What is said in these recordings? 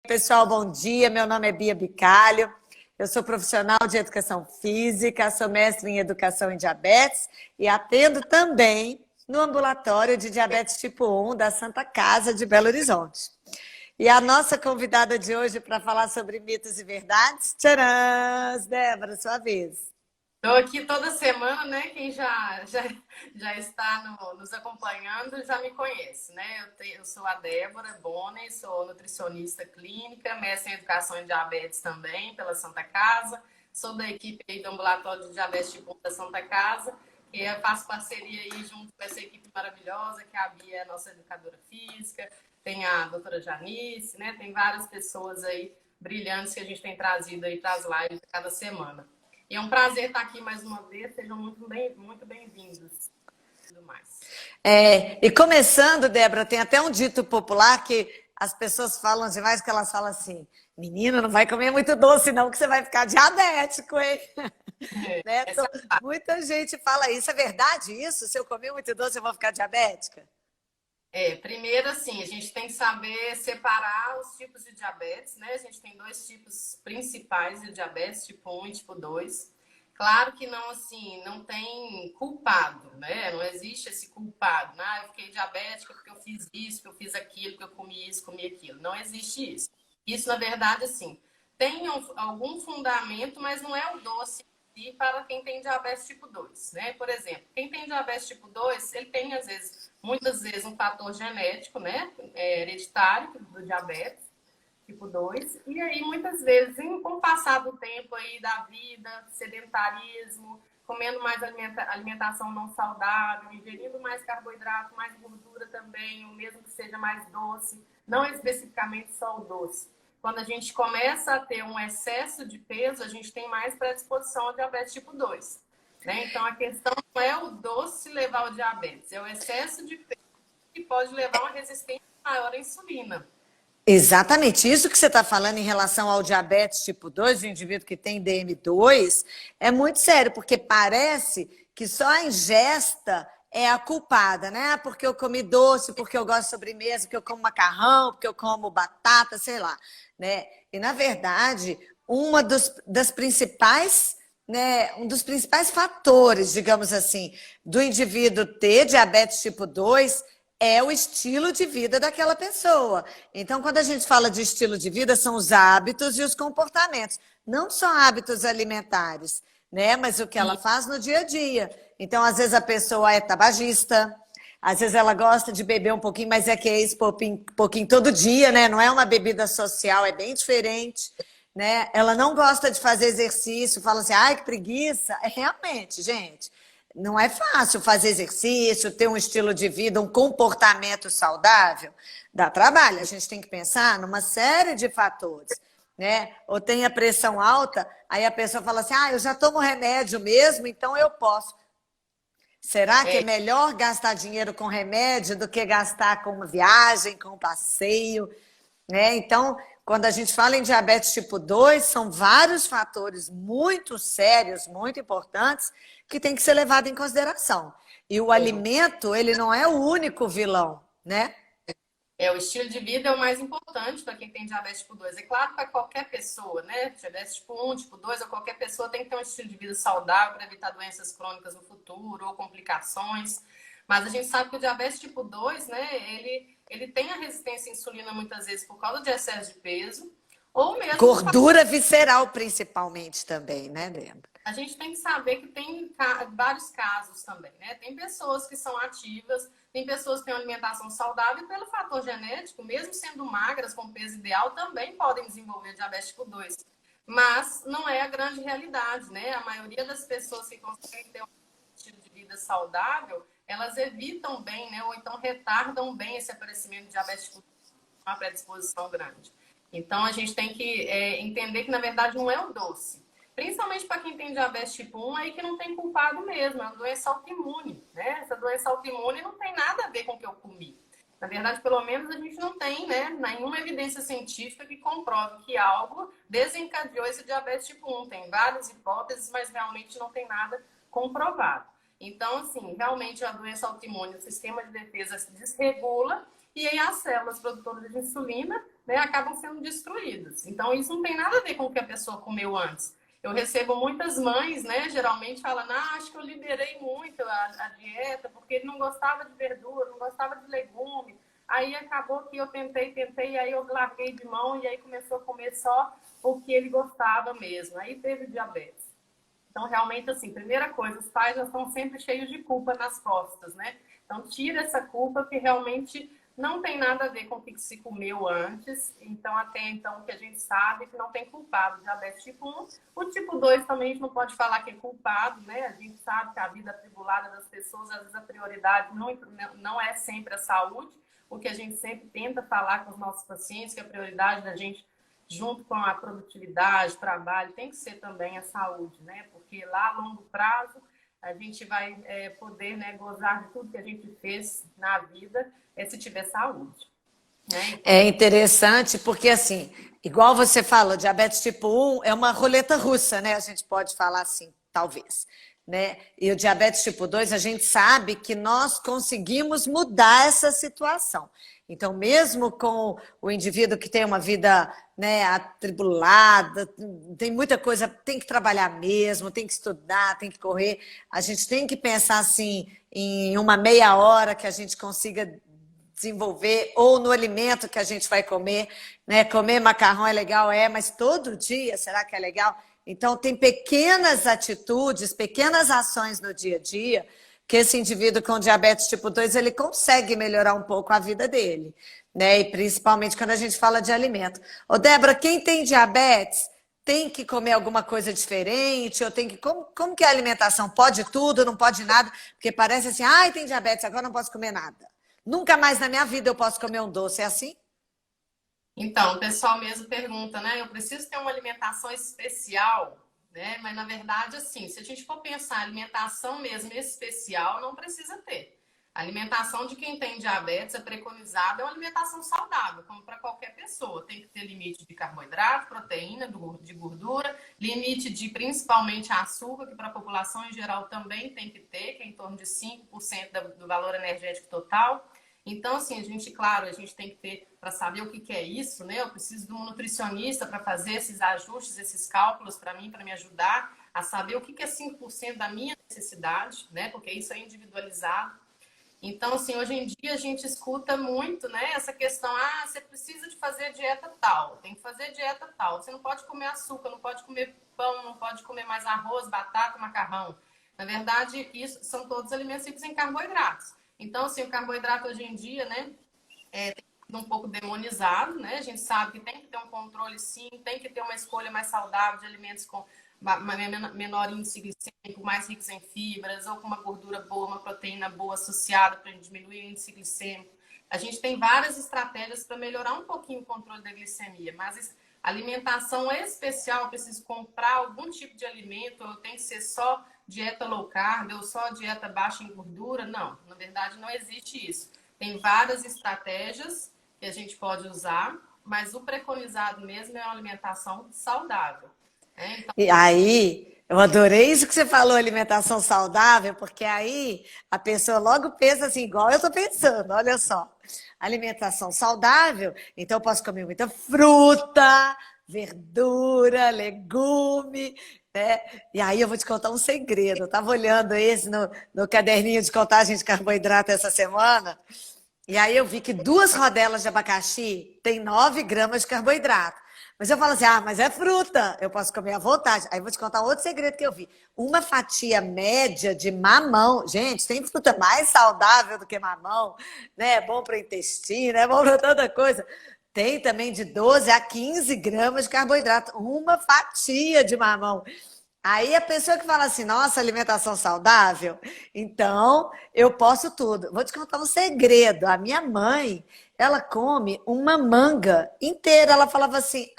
Pessoal, bom dia. Meu nome é Bia Bicalho. Eu sou profissional de educação física, sou mestre em educação em diabetes e atendo também no ambulatório de diabetes tipo 1 da Santa Casa de Belo Horizonte. E a nossa convidada de hoje para falar sobre mitos e verdades, tcharam! Débora, sua vez. Estou aqui toda semana, né? Quem já está nos acompanhando já me conhece, né? Eu sou a Débora Bonner, sou nutricionista clínica, mestre em educação em diabetes também pela Santa Casa. Sou da equipe aí do ambulatório de diabetes tipo 1 da Santa Casa, que eu faço parceria aí junto com essa equipe maravilhosa, que a Bia é a nossa educadora física, tem a doutora Janice, né? Tem várias pessoas aí brilhantes que a gente tem trazido aí para as lives cada semana. E é um prazer estar aqui mais uma vez. Sejam muito bem-vindos. Tudo mais. E começando, Débora, tem até um dito popular que as pessoas falam demais, que elas falam assim: menino, não vai comer muito doce não, que você vai ficar diabético, hein? Né? Essa Muita gente fala isso. É verdade isso? Se eu comer muito doce, eu vou ficar diabética? primeiro, assim, a gente tem que saber separar os tipos de diabetes, né? A gente tem dois tipos principais de diabetes, tipo 1 e tipo 2. Claro que não, assim, não tem culpado, né? Não existe esse culpado. Ah, eu fiquei diabética porque eu fiz isso, porque eu fiz aquilo, porque eu comi isso, comi aquilo. Não existe isso. Isso, na verdade, assim, tem algum fundamento, mas não é o doce em si para quem tem diabetes tipo 2, né? Por exemplo, quem tem diabetes tipo 2, ele tem, às vezes, muitas vezes um fator genético, né? Hereditário do diabetes tipo 2. E aí, muitas vezes, com o passar do tempo aí da vida, sedentarismo, comendo mais alimentação não saudável, ingerindo mais carboidrato, mais gordura também, o mesmo que seja mais doce, não especificamente só o doce. Quando a gente começa a ter um excesso de peso, a gente tem mais predisposição ao diabetes tipo 2. Né? Então, a questão não é o doce levar ao diabetes, é o excesso de peso que pode levar a uma resistência maior à insulina. Exatamente. Isso que você está falando em relação ao diabetes tipo 2, o indivíduo que tem DM2, é muito sério, porque parece que só a ingesta é a culpada, né? Porque eu comi doce, porque eu gosto de sobremesa, porque eu como macarrão, porque eu como batata, sei lá, né? E, na verdade, das principais, né, um dos principais fatores, digamos assim, do indivíduo ter diabetes tipo 2 é o estilo de vida daquela pessoa. Então, quando a gente fala de estilo de vida, são os hábitos e os comportamentos, não só hábitos alimentares, né? Mas o que ela E faz no dia a dia. Então, às vezes a pessoa é tabagista, às vezes ela gosta de beber um pouquinho, mas é que é esse pouquinho todo dia, né? Não é uma bebida social, é bem diferente, né? Ela não gosta de fazer exercício, fala assim, ai, que preguiça. É realmente, gente. Não é fácil fazer exercício, ter um estilo de vida, um comportamento saudável. Dá trabalho. A gente tem que pensar numa série de fatores, né? Ou tem a pressão alta, aí a pessoa fala assim: ah, eu já tomo remédio mesmo, então eu posso. Será que é é, melhor gastar dinheiro com remédio do que gastar com uma viagem, com um passeio? Né? Então, quando a gente fala em diabetes tipo 2, são vários fatores muito sérios, muito importantes, que tem que ser levado em consideração. E o alimento, ele não é o único vilão, né? o estilo de vida é o mais importante para quem tem diabetes tipo 2. É claro, para qualquer pessoa, né? Diabetes tipo 1, tipo 2, ou qualquer pessoa tem que ter um estilo de vida saudável para evitar doenças crônicas no futuro ou complicações. Mas a gente sabe que o diabetes tipo 2, né, ele tem a resistência à insulina muitas vezes por causa de excesso de peso, ou mesmo por Gordura visceral, principalmente, também, né, Débora? a gente tem que saber que tem vários casos também, né? Tem pessoas que são ativas, tem pessoas que têm uma alimentação saudável e pelo fator genético, mesmo sendo magras com peso ideal, também podem desenvolver diabetes tipo 2. Mas não é a grande realidade, né? A maioria das pessoas que conseguem ter um estilo de vida saudável, elas evitam bem, né? Ou então retardam bem esse aparecimento de diabetes tipo 2, uma predisposição grande. Então, a gente tem que entender que, na verdade, não é o doce. Principalmente para quem tem diabetes tipo 1, aí que não tem culpado mesmo, é uma doença autoimune, né? Essa doença autoimune não tem nada a ver com o que eu comi. Na verdade, pelo menos a gente não tem, né, nenhuma evidência científica que comprove que algo desencadeou esse diabetes tipo 1. Tem várias hipóteses, mas realmente não tem nada comprovado. Então, assim, realmente a doença autoimune, o sistema de defesa se desregula e aí as células produtoras de insulina, né, acabam sendo destruídas. Então, isso não tem nada a ver com o que a pessoa comeu antes. Eu recebo muitas mães, né, geralmente falando, acho que eu liberei muito a dieta, porque ele não gostava de verdura, não gostava de legume. Aí acabou que eu tentei, e aí eu larguei de mão, e aí começou a comer só o que ele gostava mesmo. Aí teve diabetes. Então, realmente, assim, primeira coisa, os pais já estão sempre cheios de culpa nas costas, né? Então, tira essa culpa que realmente não tem nada a ver com o que se comeu antes. Então, até então, o que a gente sabe é que não tem culpado. Diabetes tipo 1. O tipo 2 também a gente não pode falar que é culpado, né? A gente sabe que a vida atribulada das pessoas, às vezes a prioridade não é sempre a saúde. O que a gente sempre tenta falar com os nossos pacientes, que a prioridade da gente, junto com a produtividade, trabalho, tem que ser também a saúde, né? Porque lá a longo prazo a gente vai poder, né, gozar de tudo que a gente fez na vida se tiver saúde. Né? É interessante porque, assim, igual você falou, diabetes tipo 1 é uma roleta russa, né? A gente pode falar assim, talvez. Né? E o diabetes tipo 2, a gente sabe que nós conseguimos mudar essa situação. Então, mesmo com o indivíduo que tem uma vida, né, atribulada, tem muita coisa, tem que trabalhar mesmo, tem que estudar, tem que correr, a gente tem que pensar assim em uma meia hora que a gente consiga desenvolver, ou no alimento que a gente vai comer, né? Comer macarrão é legal, mas todo dia, será que é legal? Então, tem pequenas atitudes, pequenas ações no dia a dia que esse indivíduo com diabetes tipo 2, ele consegue melhorar um pouco a vida dele, né? E principalmente quando a gente fala de alimento. Ô, Débora, quem tem diabetes tem que comer alguma coisa diferente? Ou tem que... Como que é a alimentação? Pode tudo, não pode nada? Porque parece assim, tem diabetes, agora não posso comer nada. Nunca mais na minha vida eu posso comer um doce, é assim? Então, o pessoal mesmo pergunta, né? Eu preciso ter uma alimentação especial, né? Mas na verdade, assim, se a gente for pensar alimentação mesmo especial, não precisa ter. A alimentação de quem tem diabetes é preconizada, é uma alimentação saudável, como para qualquer pessoa. Tem que ter limite de carboidrato, proteína, de gordura, limite de principalmente açúcar, que para a população em geral também tem que ter, que é em torno de 5% do valor energético total. Então, assim, claro, a gente tem que ter, para saber o que é isso, né? Eu preciso de um nutricionista para fazer esses ajustes, esses cálculos para mim, para me ajudar a saber o que é 5% da minha necessidade, né? Porque isso é individualizado. Então, assim, hoje em dia a gente escuta muito, né, essa questão, você precisa de fazer dieta tal, tem que fazer dieta tal. Você não pode comer açúcar, não pode comer pão, não pode comer mais arroz, batata, macarrão. Na verdade, isso são todos alimentos ricos em carboidratos. Então, assim, o carboidrato hoje em dia, né, tem sido um pouco demonizado, né? A gente sabe que tem que ter um controle, sim, tem que ter uma escolha mais saudável de alimentos com menor índice glicêmico, mais ricos em fibras, ou com uma gordura boa, uma proteína boa associada para diminuir o índice glicêmico. A gente tem várias estratégias para melhorar um pouquinho o controle da glicemia, mas alimentação especial, eu preciso comprar algum tipo de alimento, ou tem que ser só dieta low carb, ou só dieta baixa em gordura? Não, na verdade não existe isso. Tem várias estratégias que a gente pode usar, mas o preconizado mesmo é uma alimentação saudável. Então... E aí, eu adorei isso que você falou, alimentação saudável, porque aí a pessoa logo pensa assim, igual eu estou pensando, olha só. Alimentação saudável, então eu posso comer muita fruta, verdura, legume, né? E aí eu vou te contar um segredo. Eu estava olhando esse no caderninho de contagem de carboidrato essa semana, e aí eu vi que 2 rodelas de abacaxi tem 9 gramas de carboidrato. Mas eu falo assim, mas é fruta, eu posso comer à vontade. Aí eu vou te contar outro segredo que eu vi. Uma fatia média de mamão. Gente, tem fruta mais saudável do que mamão, né? É bom para o intestino, é bom para tanta coisa. Tem também de 12 a 15 gramas de carboidrato. Uma fatia de mamão. Aí a pessoa que fala assim, nossa, alimentação saudável, então eu posso tudo. Vou te contar um segredo. A minha mãe, ela come uma manga inteira. Ela falava assim,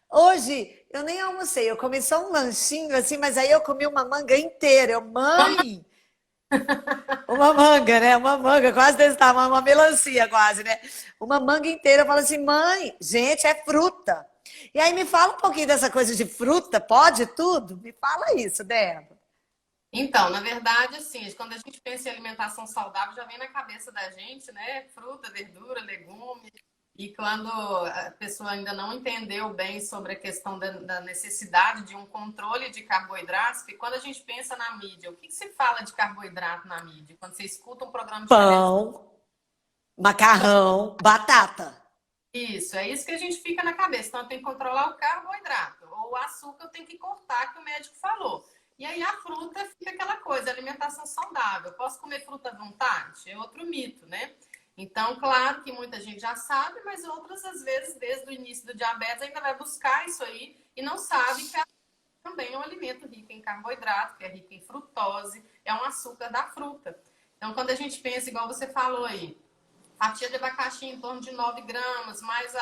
hoje eu nem almocei, eu comi só um lanchinho assim, mas aí eu comi uma manga inteira. Mãe, uma manga, né? Uma manga quase desse tamanho, uma melancia quase, né? Uma manga inteira. Eu falo assim, mãe, gente, é fruta. E aí me fala um pouquinho dessa coisa de fruta, pode tudo? Me fala isso, Débora. Então, na verdade, assim, quando a gente pensa em alimentação saudável, já vem na cabeça da gente, né? Fruta, verdura, legume. E quando a pessoa ainda não entendeu bem sobre a questão da necessidade de um controle de carboidratos, porque quando a gente pensa na mídia, o que se fala de carboidrato na mídia? Quando você escuta um programa de televisão. Pão, macarrão, batata. Isso, é isso que a gente fica na cabeça. Então, tem que controlar o carboidrato. Ou o açúcar eu tenho que cortar, que o médico falou. E aí a fruta fica aquela coisa, alimentação saudável. Posso comer fruta à vontade? É outro mito, né? Então, claro que muita gente já sabe, mas outras, às vezes, desde o início do diabetes, ainda vai buscar isso aí e não sabe que também é um alimento rico em carboidrato, que é rico em frutose, é um açúcar da fruta. Então, quando a gente pensa, igual você falou aí, fatia de abacaxi em torno de 9 gramas, mais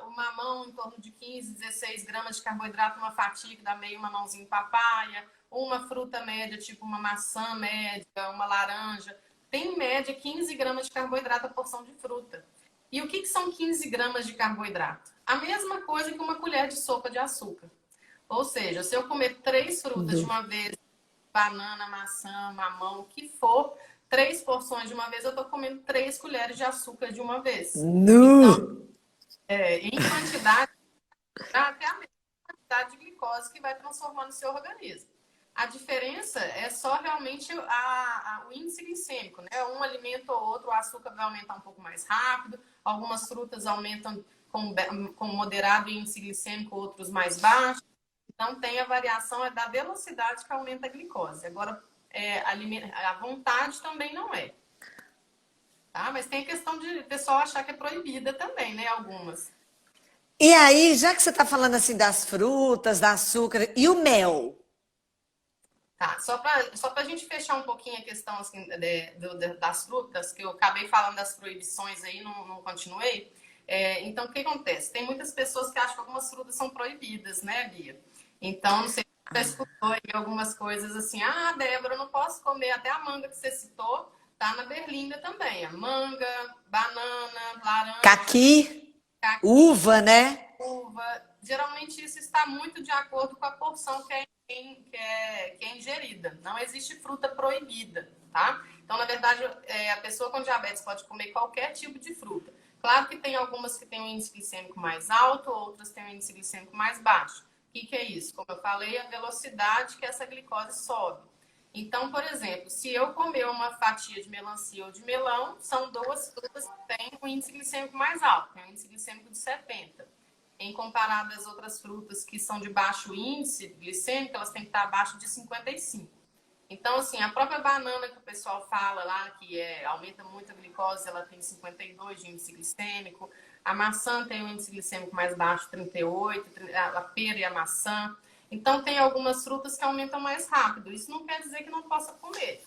o mamão em torno de 15, 16 gramas de carboidrato, uma fatia que dá meio mamãozinho papaya, uma fruta média, tipo uma maçã média, uma laranja, tem em média 15 gramas de carboidrato a porção de fruta. E o que são 15 gramas de carboidrato? A mesma coisa que uma colher de sopa de açúcar. Ou seja, se eu comer 3 frutas de uma vez, banana, maçã, mamão, o que for, 3 porções de uma vez, eu estou comendo 3 colheres de açúcar de uma vez. Então, Nu! em quantidade, até a mesma quantidade de glicose que vai transformando o seu organismo. A diferença é só realmente o índice glicêmico, né? Um alimento ou outro, o açúcar vai aumentar um pouco mais rápido, algumas frutas aumentam com moderado índice glicêmico, outros mais baixos. Então, tem a variação da velocidade que aumenta a glicose. Agora, a vontade também não é. Tá? Mas tem a questão de o pessoal achar que é proibida também, né? Algumas. E aí, já que você está falando assim das frutas, da açúcar, e o mel? Tá, só pra gente fechar um pouquinho a questão assim, das frutas, que eu acabei falando das proibições aí, não continuei. Então, o que acontece? Tem muitas pessoas que acham que algumas frutas são proibidas, né, Bia? Então, não sei se você já escutou aí algumas coisas assim, Débora, eu não posso comer até a manga que você citou, tá na berlinda também. A manga, banana, laranja, Caqui, caqui, uva, né? uva. Geralmente isso está muito de acordo com a porção que é ingerida. Não existe fruta proibida, tá? Então, na verdade, a pessoa com diabetes pode comer qualquer tipo de fruta. Claro que tem algumas que têm um índice glicêmico mais alto, outras têm um índice glicêmico mais baixo. O que é isso? Como eu falei, a velocidade que essa glicose sobe. Então, por exemplo, se eu comer uma fatia de melancia ou de melão, são duas frutas que têm um índice glicêmico mais alto, tem um índice glicêmico de 70. Em comparado às outras frutas que são de baixo índice glicêmico, elas têm que estar abaixo de 55. Então, assim, a própria banana que o pessoal fala lá, que aumenta muito a glicose, ela tem 52 de índice glicêmico. A maçã tem um índice glicêmico mais baixo, 38, a pera e a maçã. Então, tem algumas frutas que aumentam mais rápido. Isso não quer dizer que não possa comer.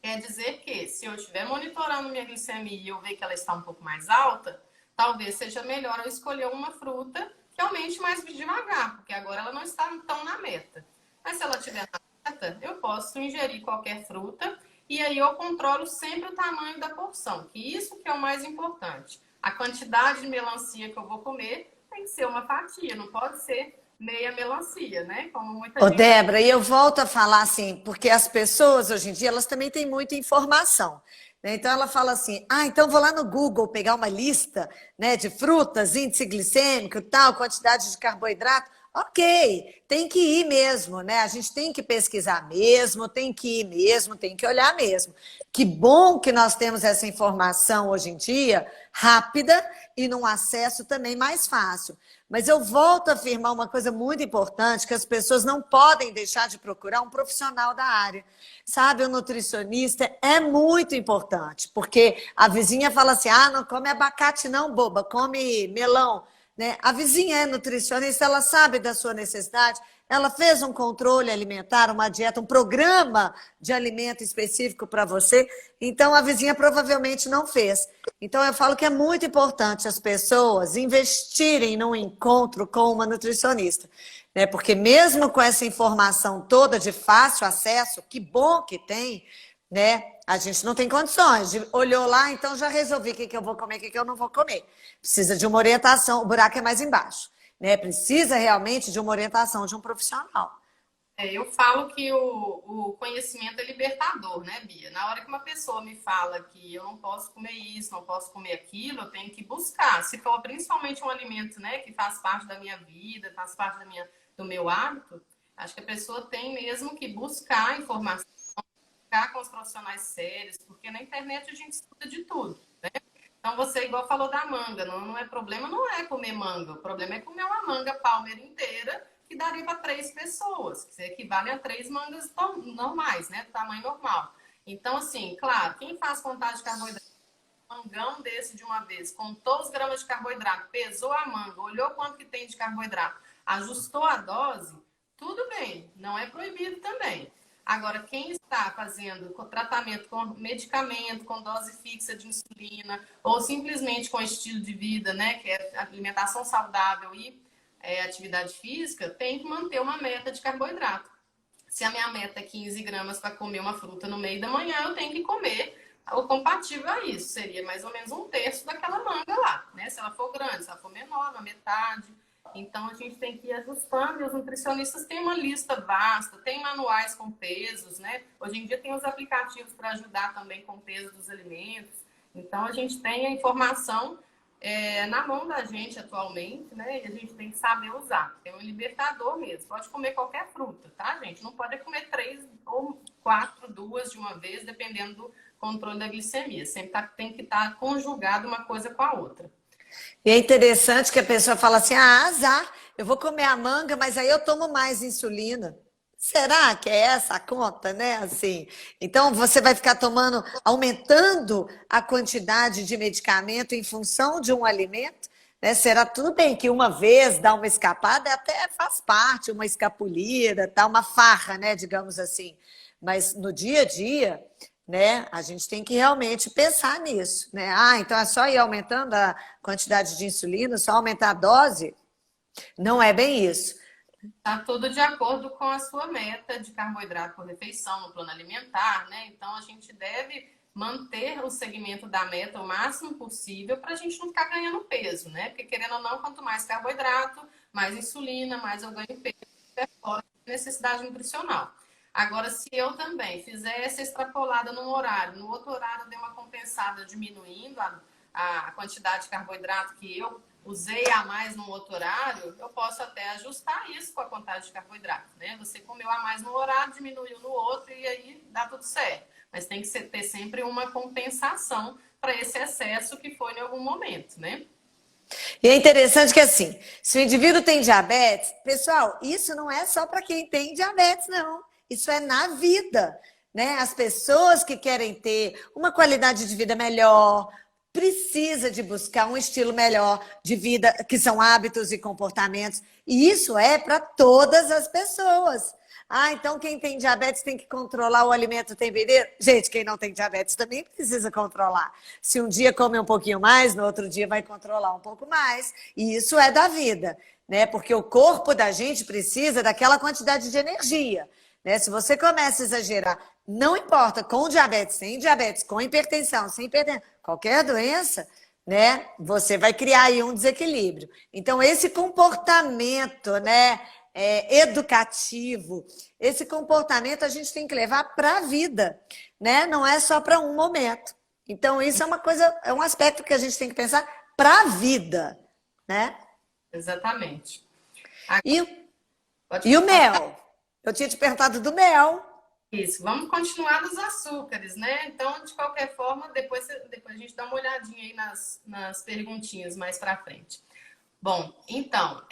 Quer dizer que, se eu estiver monitorando minha glicemia e eu ver que ela está um pouco mais alta, talvez seja melhor eu escolher uma fruta que aumente mais devagar, porque agora ela não está tão na meta. Mas se ela estiver na meta, eu posso ingerir qualquer fruta e aí eu controlo sempre o tamanho da porção, que isso que é o mais importante. A quantidade de melancia que eu vou comer tem que ser uma fatia, não pode ser meia melancia, né? Como muita Ô, gente... Débora, e eu volto a falar assim, porque as pessoas hoje em dia, elas também têm muita informação, né? Então ela fala assim, então vou lá no Google pegar uma lista, né, de frutas, índice glicêmico, tal, quantidade de carboidrato. Ok, tem que ir mesmo, né? A gente tem que pesquisar mesmo, tem que ir mesmo, tem que olhar mesmo. Que bom que nós temos essa informação hoje em dia, rápida e num acesso também mais fácil. Mas eu volto a afirmar uma coisa muito importante, que as pessoas não podem deixar de procurar um profissional da área. Sabe, o nutricionista é muito importante, porque a vizinha fala assim, não come abacate não, boba, come melão. Né? A vizinha é nutricionista, ela sabe da sua necessidade, ela fez um controle alimentar, uma dieta, um programa de alimento específico para você, então a vizinha provavelmente não fez. Então eu falo que é muito importante as pessoas investirem num encontro com uma nutricionista, né? Porque mesmo com essa informação toda de fácil acesso, que bom que tem, né? A gente não tem condições. Olhou lá, então já resolvi o que eu vou comer, o que eu não vou comer. Precisa de uma orientação, o buraco é mais embaixo. Né? Precisa realmente de uma orientação de um profissional. Eu falo que o conhecimento é libertador, né, Bia? Na hora que uma pessoa me fala que eu não posso comer isso, não posso comer aquilo, eu tenho que buscar. Se for principalmente um alimento, né, que faz parte da minha vida, faz parte do meu hábito, acho que a pessoa tem mesmo que buscar informação, buscar com os profissionais sérios, porque na internet a gente estuda de tudo. Então, você, igual falou da manga, não é problema, não é comer manga, o problema é comer uma manga palmeira inteira, que daria para 3 pessoas, que equivale a 3 mangas normais, né, do tamanho normal. Então, assim, claro, quem faz contagem de carboidrato, um mangão desse de uma vez, contou os gramas de carboidrato, pesou a manga, olhou quanto que tem de carboidrato, ajustou a dose, tudo bem, não é proibido também. Agora, quem está fazendo tratamento com medicamento, com dose fixa de insulina, ou simplesmente com estilo de vida, né, que é alimentação saudável e atividade física, tem que manter uma meta de carboidrato. Se a minha meta é 15 gramas para comer uma fruta no meio da manhã, eu tenho que comer o compatível a isso. Seria mais ou menos 1/3 daquela manga lá, né? Se ela for grande, se ela for menor, na metade. Então, a gente tem que ir ajustando, e os nutricionistas têm uma lista vasta, tem manuais com pesos, né? Hoje em dia tem os aplicativos para ajudar também com o peso dos alimentos. Então, a gente tem a informação na mão da gente atualmente, né? E a gente tem que saber usar. É um libertador mesmo. Pode comer qualquer fruta, tá, gente? Não pode comer 3 ou 4, 2 de uma vez, dependendo do controle da glicemia. Sempre tem que estar conjugado uma coisa com a outra. E é interessante que a pessoa fala assim: ah, azar, eu vou comer a manga, mas aí eu tomo mais insulina. Será que é essa a conta, né? Assim, então você vai ficar tomando, aumentando a quantidade de medicamento em função de um alimento, né? Será tudo bem que uma vez dá uma escapada, até faz parte, uma escapulida, tá? Uma farra, né? Digamos assim. Mas no dia a dia, né? A gente tem que realmente pensar nisso, né? Ah, então é só ir aumentando a quantidade de insulina, só aumentar a dose? Não é bem isso. Está tudo de acordo com a sua meta de carboidrato por refeição no plano alimentar, né? Então a gente deve manter o segmento da meta o máximo possível para a gente não ficar ganhando peso, né? Porque querendo ou não, quanto mais carboidrato, mais insulina, mais eu ganho peso, é fora de necessidade nutricional. Agora, se eu também fizer essa extrapolada num horário, no outro horário eu dei uma compensada diminuindo a quantidade de carboidrato que eu usei a mais num outro horário, eu posso até ajustar isso com a contagem de carboidrato, né? Você comeu a mais num horário, diminuiu no outro e aí dá tudo certo. Mas tem que ter sempre uma compensação para esse excesso que foi em algum momento, né? E é interessante que, assim, se o indivíduo tem diabetes, pessoal, isso não é só para quem tem diabetes, não. Isso é na vida, né? As pessoas que querem ter uma qualidade de vida melhor, precisa de buscar um estilo melhor de vida, que são hábitos e comportamentos. E isso é para todas as pessoas. Ah, então quem tem diabetes tem que controlar o alimento tempereiro? Gente, quem não tem diabetes também precisa controlar. Se um dia come um pouquinho mais, no outro dia vai controlar um pouco mais. E isso é da vida, né? Porque o corpo da gente precisa daquela quantidade de energia, né? Se você começa a exagerar, não importa, com diabetes, sem diabetes, com hipertensão, sem hipertensão, qualquer doença, né? Você vai criar aí um desequilíbrio. Então, esse comportamento, né? Educativo, esse comportamento a gente tem que levar para a vida, né? Não é só para um momento. Então, isso é uma coisa, é um aspecto que a gente tem que pensar para a vida, né? Exatamente. E, e o mel? Eu tinha te perguntado do mel. Isso, vamos continuar nos açúcares, né? Então, de qualquer forma, depois a gente dá uma olhadinha aí nas perguntinhas mais para frente. Bom, então,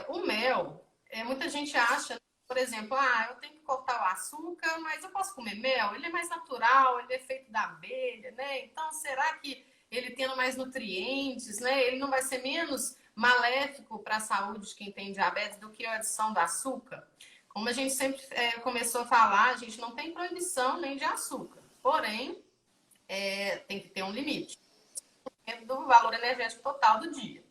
o mel, muita gente acha, por exemplo, eu tenho que cortar o açúcar, mas eu posso comer mel? Ele é mais natural, ele é feito da abelha, né? Então, será que ele tendo mais nutrientes, né? Ele não vai ser menos maléfico para a saúde de quem tem diabetes do que a adição do açúcar? Como a gente sempre começou a falar, a gente não tem proibição nem de açúcar. Porém, tem que ter um limite do valor energético total do dia.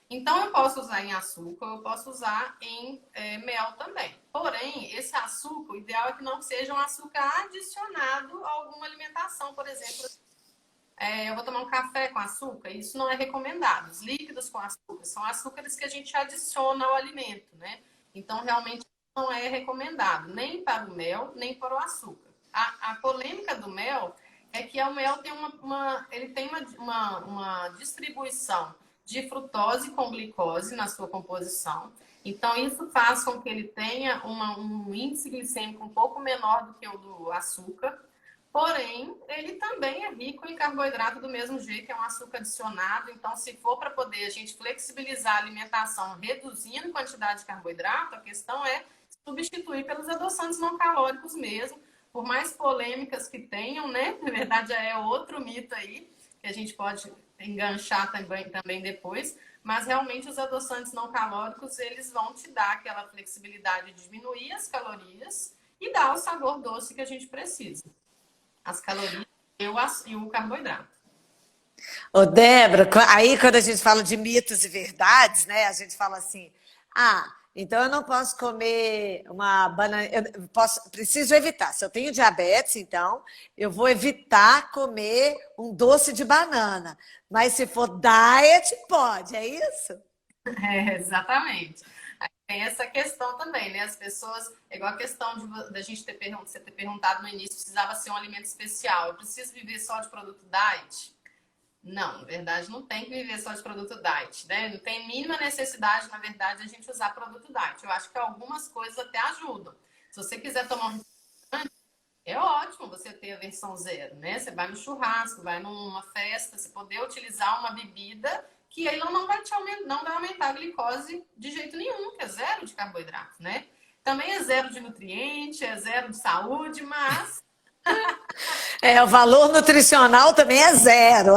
Então, eu posso usar em açúcar, eu posso usar em mel também. Porém, esse açúcar, o ideal é que não seja um açúcar adicionado a alguma alimentação. Por exemplo, eu vou tomar um café com açúcar, isso não é recomendado. Os líquidos com açúcar são açúcares que a gente adiciona ao alimento, né? Então, realmente, não é recomendado nem para o mel, nem para o açúcar. A polêmica do mel é que o mel tem ele tem uma distribuição de frutose com glicose na sua composição. Então, isso faz com que ele tenha um índice glicêmico um pouco menor do que o do açúcar. Porém, ele também é rico em carboidrato do mesmo jeito, é um açúcar adicionado. Então, se for para poder a gente flexibilizar a alimentação reduzindo a quantidade de carboidrato, a questão é substituir pelos adoçantes não calóricos mesmo, por mais polêmicas que tenham, né? Na verdade, já é outro mito aí, que a gente pode enganchar também depois. Mas, realmente, os adoçantes não calóricos, eles vão te dar aquela flexibilidade de diminuir as calorias e dar o sabor doce que a gente precisa. As calorias e o carboidrato. Ô, Débora, aí quando a gente fala de mitos e verdades, né? A gente fala assim, então eu não posso comer uma banana, preciso evitar. Se eu tenho diabetes, então eu vou evitar comer um doce de banana. Mas se for diet, pode, é isso? Exatamente. Tem essa questão também, né? As pessoas, é igual a questão da gente você ter perguntado no início, precisava ser um alimento especial. Eu preciso viver só de produto diet? Não, na verdade, não tem que viver só de produto diet, né? Não tem mínima necessidade, na verdade, a gente usar produto diet. Eu acho que algumas coisas até ajudam. Se você quiser tomar um refrigerante, é ótimo você ter a versão zero, né? Você vai no churrasco, vai numa festa, você poder utilizar uma bebida que ele não vai aumentar a glicose de jeito nenhum, que é zero de carboidrato, né? Também é zero de nutriente, é zero de saúde, mas... O valor nutricional também é zero,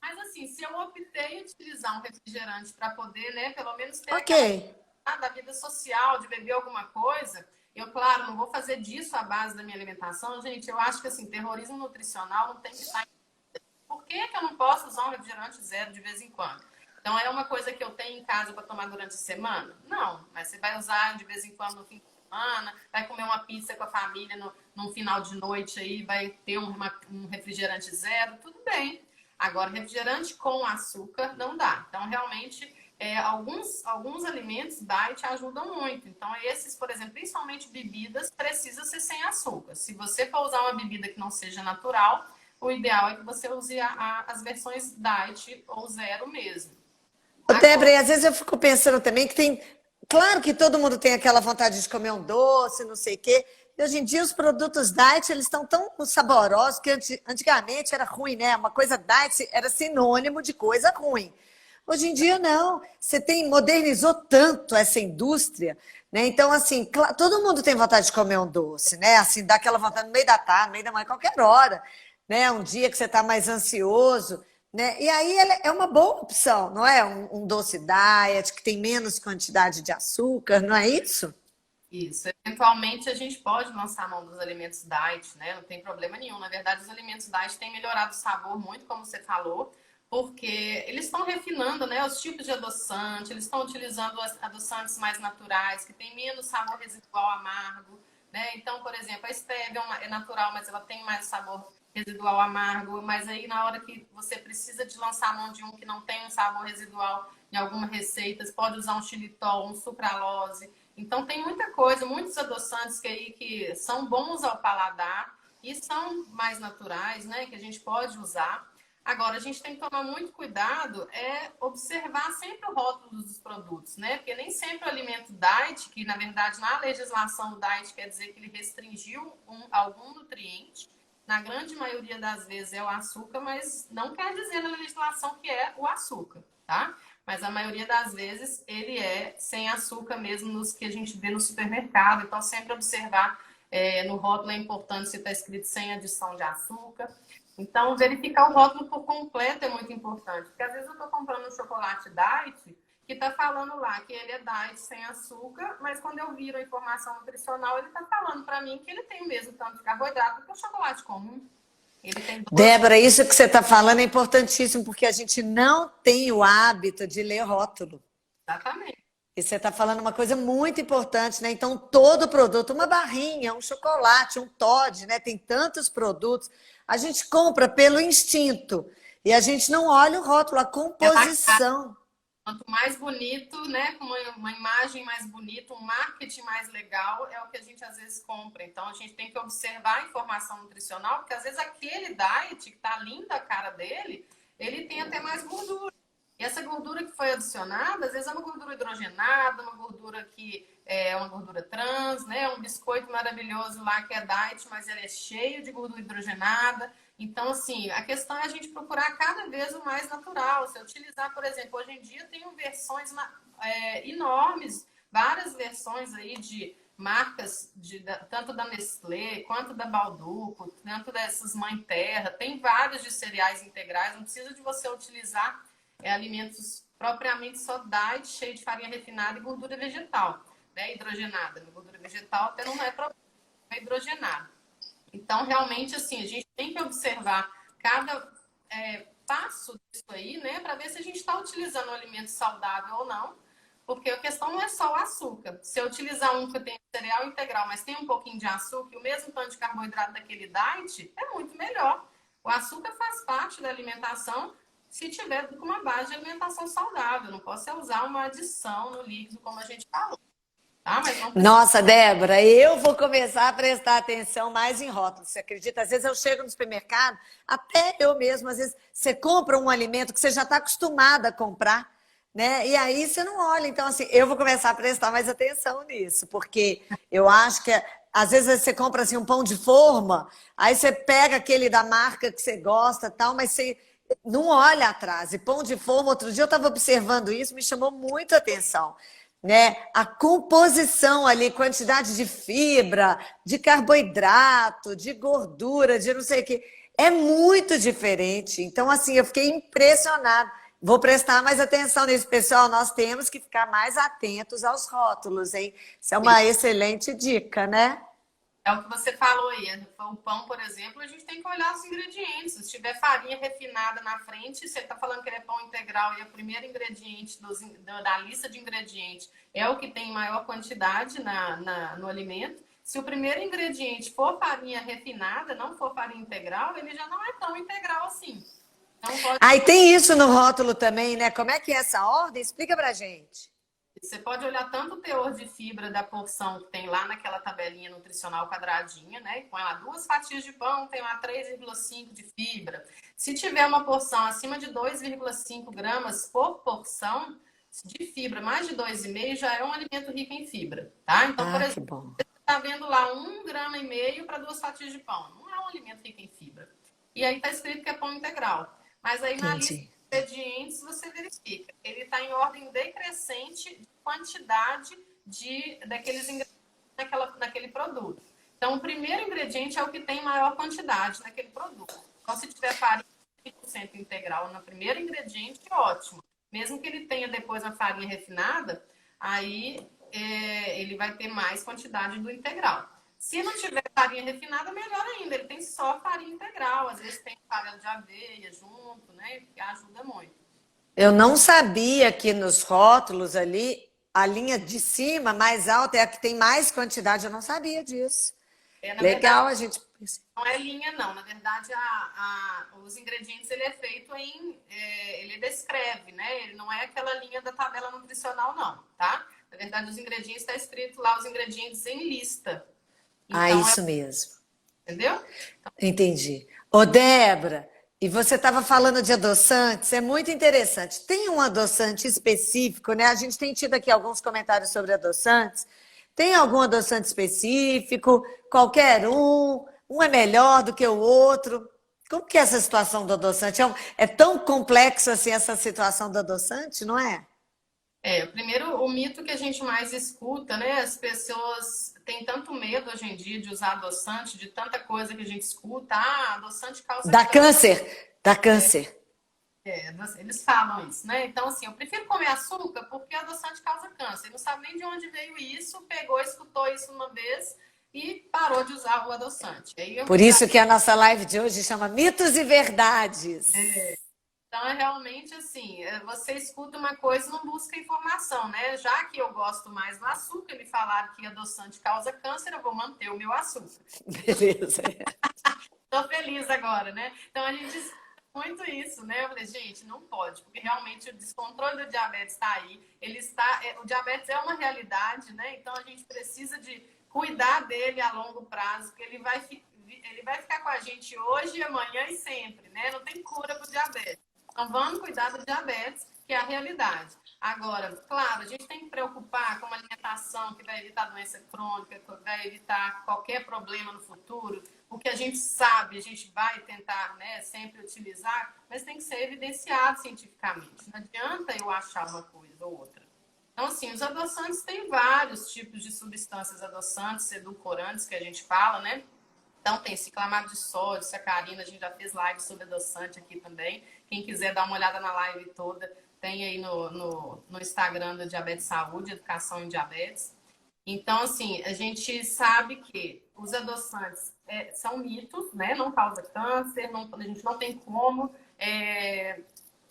Mas assim, se eu optei em utilizar um refrigerante para poder, né, pelo menos ter da vida social, de beber alguma coisa, eu, claro, não vou fazer disso a base da minha alimentação. Gente, eu acho que assim, terrorismo nutricional não tem que estar... Por que eu não posso usar um refrigerante zero de vez em quando? Então, é uma coisa que eu tenho em casa para tomar durante a semana? Não, mas você vai usar de vez em quando no fim de semana, vai comer uma pizza com a família num final de noite aí, vai ter um refrigerante zero, tudo bem. Agora, refrigerante com açúcar não dá. Então, realmente, alguns alimentos diet ajudam muito. Então, esses, por exemplo, principalmente bebidas, precisa ser sem açúcar. Se você for usar uma bebida que não seja natural, o ideal é que você use as versões diet ou zero mesmo. Débora, e às vezes eu fico pensando também que tem... Claro que todo mundo tem aquela vontade de comer um doce, não sei o quê. E hoje em dia os produtos diet, eles estão tão saborosos que antigamente era ruim, né? Uma coisa diet era sinônimo de coisa ruim. Hoje em dia não. Modernizou tanto essa indústria, né? Então, assim, todo mundo tem vontade de comer um doce, né? Assim, dá aquela vontade no meio da tarde, no meio da manhã, qualquer hora, né? Um dia que você está mais ansioso, né? E aí é uma boa opção, não é? Um doce diet que tem menos quantidade de açúcar, não é isso? Isso. Eventualmente a gente pode lançar a mão dos alimentos diet, né? Não tem problema nenhum. Na verdade, os alimentos diet têm melhorado o sabor muito, como você falou, porque eles estão refinando, né, os tipos de adoçante, eles estão utilizando adoçantes mais naturais, que tem menos sabor residual amargo, né? Então, por exemplo, a stevia é natural, mas ela tem mais sabor residual amargo, mas aí na hora que você precisa de lançar a mão de um que não tem um sabor residual em alguma receita, você pode usar um xilitol, um sucralose. Então tem muita coisa, muitos adoçantes que são bons ao paladar e são mais naturais, né, que a gente pode usar. Agora, a gente tem que tomar muito cuidado, observar sempre o rótulo dos produtos, né? Porque nem sempre o alimento diet, que na verdade na legislação o diet quer dizer que ele restringiu algum nutriente, na grande maioria das vezes é o açúcar, mas não quer dizer na legislação que é o açúcar, tá? Mas a maioria das vezes ele é sem açúcar mesmo nos que a gente vê no supermercado. Então, sempre observar no rótulo é importante se está escrito sem adição de açúcar. Então, verificar o rótulo por completo é muito importante. Porque às vezes eu estou comprando um chocolate diet que está falando lá que ele é diet sem açúcar, mas quando eu viro a informação nutricional, ele está falando para mim que ele tem o mesmo tanto de carboidrato que o chocolate comum. Débora, isso que você está falando é importantíssimo, porque a gente não tem o hábito de ler rótulo. Exatamente. E você está falando uma coisa muito importante, né? Então, todo produto, uma barrinha, um chocolate, um Toddy, né? Tem tantos produtos. A gente compra pelo instinto e a gente não olha o rótulo, a composição. Quanto mais bonito, né, com uma imagem mais bonita, um marketing mais legal, é o que a gente às vezes compra. Então a gente tem que observar a informação nutricional, porque às vezes aquele diet que tá linda a cara dele, ele tem até mais gordura. E essa gordura que foi adicionada, às vezes é uma gordura hidrogenada, uma gordura que é uma gordura trans, né? Um biscoito maravilhoso lá que é diet, mas ele é cheio de gordura hidrogenada. Então, assim, a questão é a gente procurar cada vez o mais natural. Se eu utilizar, por exemplo, hoje em dia tem versões enormes, várias versões aí de marcas, tanto da Nestlé, quanto da Balduco, tanto dessas Mãe Terra, tem vários de cereais integrais, não precisa de você utilizar alimentos propriamente só diet, cheio de farinha refinada e gordura vegetal, né, hidrogenada. A gordura vegetal até não é problema, é hidrogenada. Então, realmente, assim, a gente tem que observar cada passo disso aí, né, para ver se a gente está utilizando um alimento saudável ou não, porque a questão não é só o açúcar. Se eu utilizar um que tem cereal integral, mas tem um pouquinho de açúcar e o mesmo tanto de carboidrato daquele diet, é muito melhor. O açúcar faz parte da alimentação se tiver com uma base de alimentação saudável. Não posso usar uma adição no líquido, como a gente falou. Tá? Mas não precisa... Nossa, Débora, eu vou começar a prestar atenção mais em rótulos. Você acredita? Às vezes eu chego no supermercado, até eu mesmo, às vezes você compra um alimento que você já está acostumada a comprar, né? E aí você não olha. Então, assim, eu vou começar a prestar mais atenção nisso, porque eu acho que às vezes você compra assim, um pão de forma, aí você pega aquele da marca que você gosta, tal, mas você não olha atrás. E pão de forma, outro dia eu estava observando isso, me chamou muito a atenção, né? A composição ali, quantidade de fibra, de carboidrato, de gordura, de não sei o que, é muito diferente. Então, assim, eu fiquei impressionada. Vou prestar mais atenção nisso, pessoal. Nós temos que ficar mais atentos aos rótulos, hein? Isso é uma excelente dica, né? É o que você falou aí. O pão, por exemplo, a gente tem que olhar os ingredientes. Se tiver farinha refinada na frente, você está falando que ele é pão integral e o primeiro ingrediente da lista de ingredientes é o que tem maior quantidade no alimento. Se o primeiro ingrediente for farinha refinada, não for farinha integral, ele já não é tão integral assim. Então, pode... Ah, e tem isso no rótulo também, né? Como é que é essa ordem? Explica pra gente. Você pode olhar tanto o teor de fibra da porção que tem lá naquela tabelinha nutricional quadradinha, né? Com lá 2 fatias de pão, tem lá 3,5 de fibra. Se tiver uma porção acima de 2,5 gramas por porção de fibra, mais de 2,5 já é um alimento rico em fibra, tá? Então, por Que exemplo, bom. você está vendo lá 1,5 gramas para 2 fatias de pão. Não é um alimento rico em fibra. E aí está escrito que é pão integral. Mas aí na lista Entendi. de ingredientes você verifica. Ele está em ordem decrescente de quantidade daqueles ingredientes naquele produto. Então, o primeiro ingrediente é o que tem maior quantidade naquele produto. Então, se tiver farinha 100% integral no primeiro ingrediente, ótimo. Mesmo que ele tenha depois a farinha refinada, aí ele vai ter mais quantidade do integral. Se não tiver farinha refinada, melhor ainda. Ele tem só farinha integral. Às vezes tem farinha de aveia junto, né? Que ajuda muito. Eu não sabia que nos rótulos ali, a linha de cima, mais alta, é a que tem mais quantidade. Eu não sabia disso. Legal, Verdade, a gente... não é linha, não. Na verdade, os ingredientes, ele é feito ele descreve, né? Ele não é aquela linha da tabela nutricional, não, tá? Na verdade, os ingredientes, está escrito lá, os ingredientes em lista. Então, isso mesmo. entendeu? Entendi. Ô, Débora, e você estava falando de adoçantes, é muito interessante. Tem um adoçante específico, né? A gente tem tido aqui alguns comentários sobre adoçantes. Tem algum adoçante específico? Qualquer um? Um é melhor do que o outro? Como que é essa situação do adoçante? É tão complexo assim essa situação do adoçante, não é? Primeiro, o mito que a gente mais escuta, né? As pessoas têm tanto medo hoje em dia de usar adoçante, de tanta coisa que a gente escuta. Ah, adoçante causa Dá câncer. câncer, dá câncer. Eles falam isso, né? Então, assim, eu prefiro comer açúcar porque adoçante causa câncer. Ele não sabe nem de onde veio isso, pegou, escutou isso uma vez e parou de usar o adoçante. Por isso que a nossa live de hoje chama Mitos e Verdades. Então, é realmente assim, você escuta uma coisa e não busca informação, né? Já que eu gosto mais do açúcar, me falaram que adoçante causa câncer, eu vou manter o meu açúcar. Beleza. Tô feliz agora, né? Então, a gente muito isso, né? Eu falei, gente, não pode, porque realmente o descontrole do diabetes está aí. O diabetes é uma realidade, né? Então a gente precisa de cuidar dele a longo prazo, porque ele vai ficar com a gente hoje, amanhã e sempre, né? Não tem cura para o diabetes. Então vamos cuidar do diabetes, que é a realidade. Agora, claro, a gente tem que preocupar com uma alimentação que vai evitar doença crônica, que vai evitar qualquer problema no futuro. O que a gente sabe, a gente vai tentar, né, sempre utilizar, mas tem que ser evidenciado cientificamente. Não adianta eu achar uma coisa ou outra. Então, assim, os adoçantes têm vários tipos de substâncias adoçantes, edulcorantes, que a gente fala, né? Então, tem ciclamato de sódio, sacarina, a gente já fez live sobre adoçante aqui também. Quem quiser dar uma olhada na live toda, tem aí no Instagram do Diabetes Saúde, Educação em Diabetes. Então, assim, a gente sabe que os adoçantes são mitos, né? Não causa câncer, a gente não tem como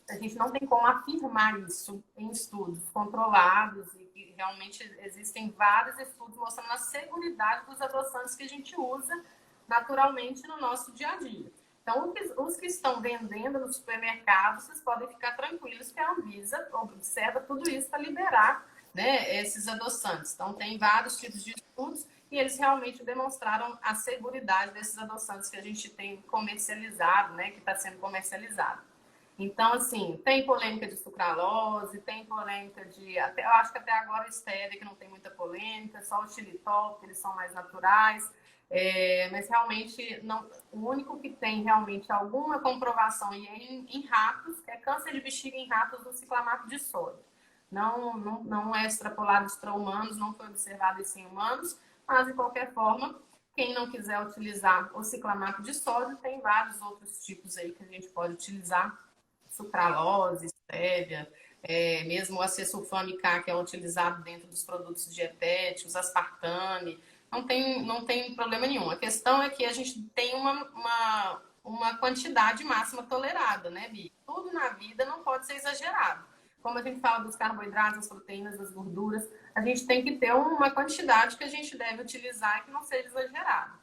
a gente não tem como afirmar isso em estudos controlados e realmente existem vários estudos mostrando a seguridade dos adoçantes que a gente usa naturalmente no nosso dia a dia. Então, os que estão vendendo no supermercado, vocês podem ficar tranquilos que a Anvisa observa tudo isso para liberar, né, esses adoçantes. Então, tem vários tipos de estudos e eles realmente demonstraram a seguridade desses adoçantes que a gente tem comercializado, né, que está sendo comercializado. Então, assim, tem polêmica de sucralose, tem polêmica de... eu acho que até agora o stevia, que não tem muita polêmica, só o xilitol, que eles são mais naturais. Mas realmente, não, o único que tem realmente alguma comprovação e é em ratos, é câncer de bexiga em ratos do ciclamato de sódio. Não é extrapolado para humanos, não foi observado isso em humanos, mas de qualquer forma, quem não quiser utilizar o ciclamato de sódio, tem vários outros tipos aí que a gente pode utilizar, sucralose, stevia, mesmo o acesulfame K, que é utilizado dentro dos produtos dietéticos, aspartame, não tem problema nenhum. A questão é que a gente tem uma quantidade máxima tolerada, né, Bi? Tudo na vida não pode ser exagerado. Como a gente fala dos carboidratos, das proteínas, das gorduras, a gente tem que ter uma quantidade que a gente deve utilizar que não seja exagerada.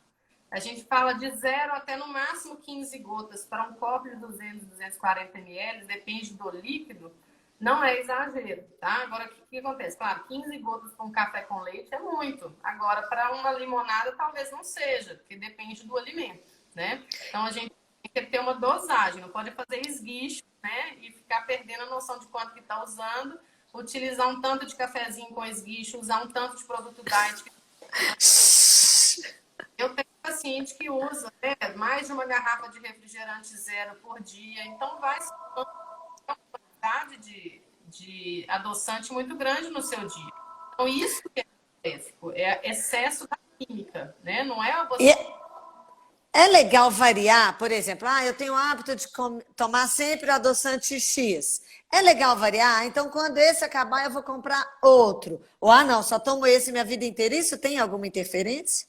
A gente fala de 0 até no máximo 15 gotas para um copo de 200, 240 ml, depende do líquido, não é exagero, tá? Agora, o que acontece? Claro, 15 gotas para um café com leite é muito. Agora, para uma limonada, talvez não seja, porque depende do alimento, né? Então, a gente tem que ter uma dosagem, não pode fazer esguicho, né? E ficar perdendo a noção de quanto que está usando, utilizar um tanto de cafezinho com esguicho, usar um tanto de produto diet. Eu tenho paciente que usa, né, mais de uma garrafa de refrigerante zero por dia, então vai ser uma quantidade de adoçante muito grande no seu dia. Então, isso que é benéfico, é excesso da química, né? Não é você. É legal variar, por exemplo, eu tenho o hábito de tomar sempre o adoçante X. É legal variar, então quando esse acabar eu vou comprar outro. Ou, não, só tomo esse minha vida inteira. Isso tem alguma interferência?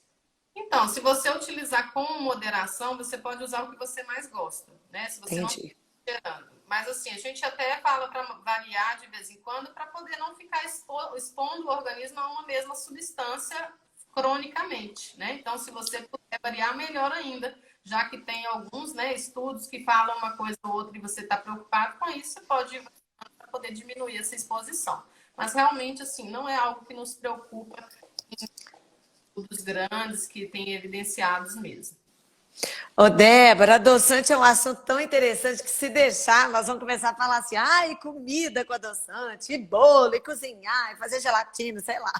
Então, se você utilizar com moderação, você pode usar o que você mais gosta, né? Se você não Entendi. está. Mas assim, a gente até fala para variar de vez em quando para poder não ficar expondo o organismo a uma mesma substância cronicamente, né? Então, se você puder variar, melhor ainda, já que tem alguns, né, estudos que falam uma coisa ou outra e você está preocupado com isso, você pode ir para poder diminuir essa exposição. Mas realmente, assim, não é algo que nos preocupa em estudos grandes que têm evidenciados mesmo. Ô, Débora, adoçante é um assunto tão interessante que, se deixar, nós vamos começar a falar assim, e comida com adoçante, e bolo, e cozinhar, e fazer gelatina, sei lá,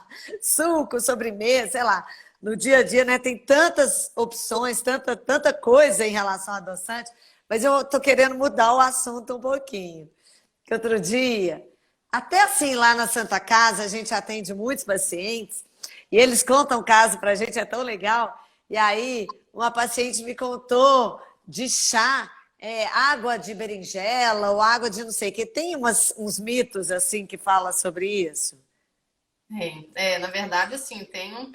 suco, sobremesa, sei lá. No dia a dia, né, tem tantas opções, tanta coisa em relação ao adoçante, mas eu tô querendo mudar o assunto um pouquinho. Que outro dia, até assim, lá na Santa Casa, a gente atende muitos pacientes, e eles contam caso pra gente, é tão legal. E aí, uma paciente me contou de chá, água de berinjela ou água de não sei o quê. Tem uns mitos assim que fala sobre isso? Na verdade, assim, tem um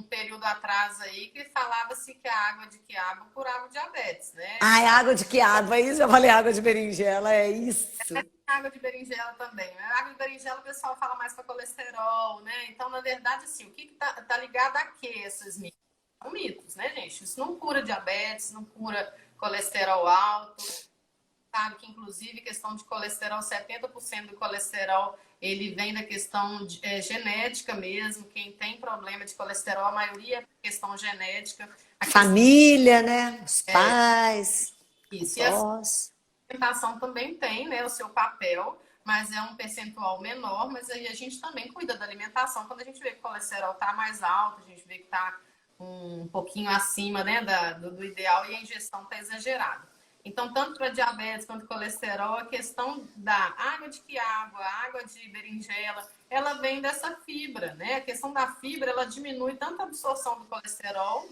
período atrás aí que falava-se que a água de quiabo curava o diabetes, né? É água de quiabo, é isso? Eu falei água de berinjela, é isso. Água de berinjela também. A água de berinjela o pessoal fala mais para colesterol, né? Então, na verdade, assim, o que tá ligado a quê esses mitos? São mitos, né, gente? Isso não cura diabetes, não cura colesterol alto. sabe que, inclusive, questão de colesterol, 70% do colesterol, ele vem da questão genética mesmo. Quem tem problema de colesterol, a maioria é questão genética. Família, né? Os pais, Isso. E a avós. alimentação também tem, né, o seu papel, mas é um percentual menor. Mas aí a gente também cuida da alimentação. Quando a gente vê que o colesterol está mais alto, a gente vê que está um pouquinho acima, né, do ideal, e a ingestão está exagerada. Então, tanto para diabetes quanto colesterol, a questão da água de quiabo, a água de berinjela, ela vem dessa fibra, né? A questão da fibra, ela diminui tanto a absorção do colesterol,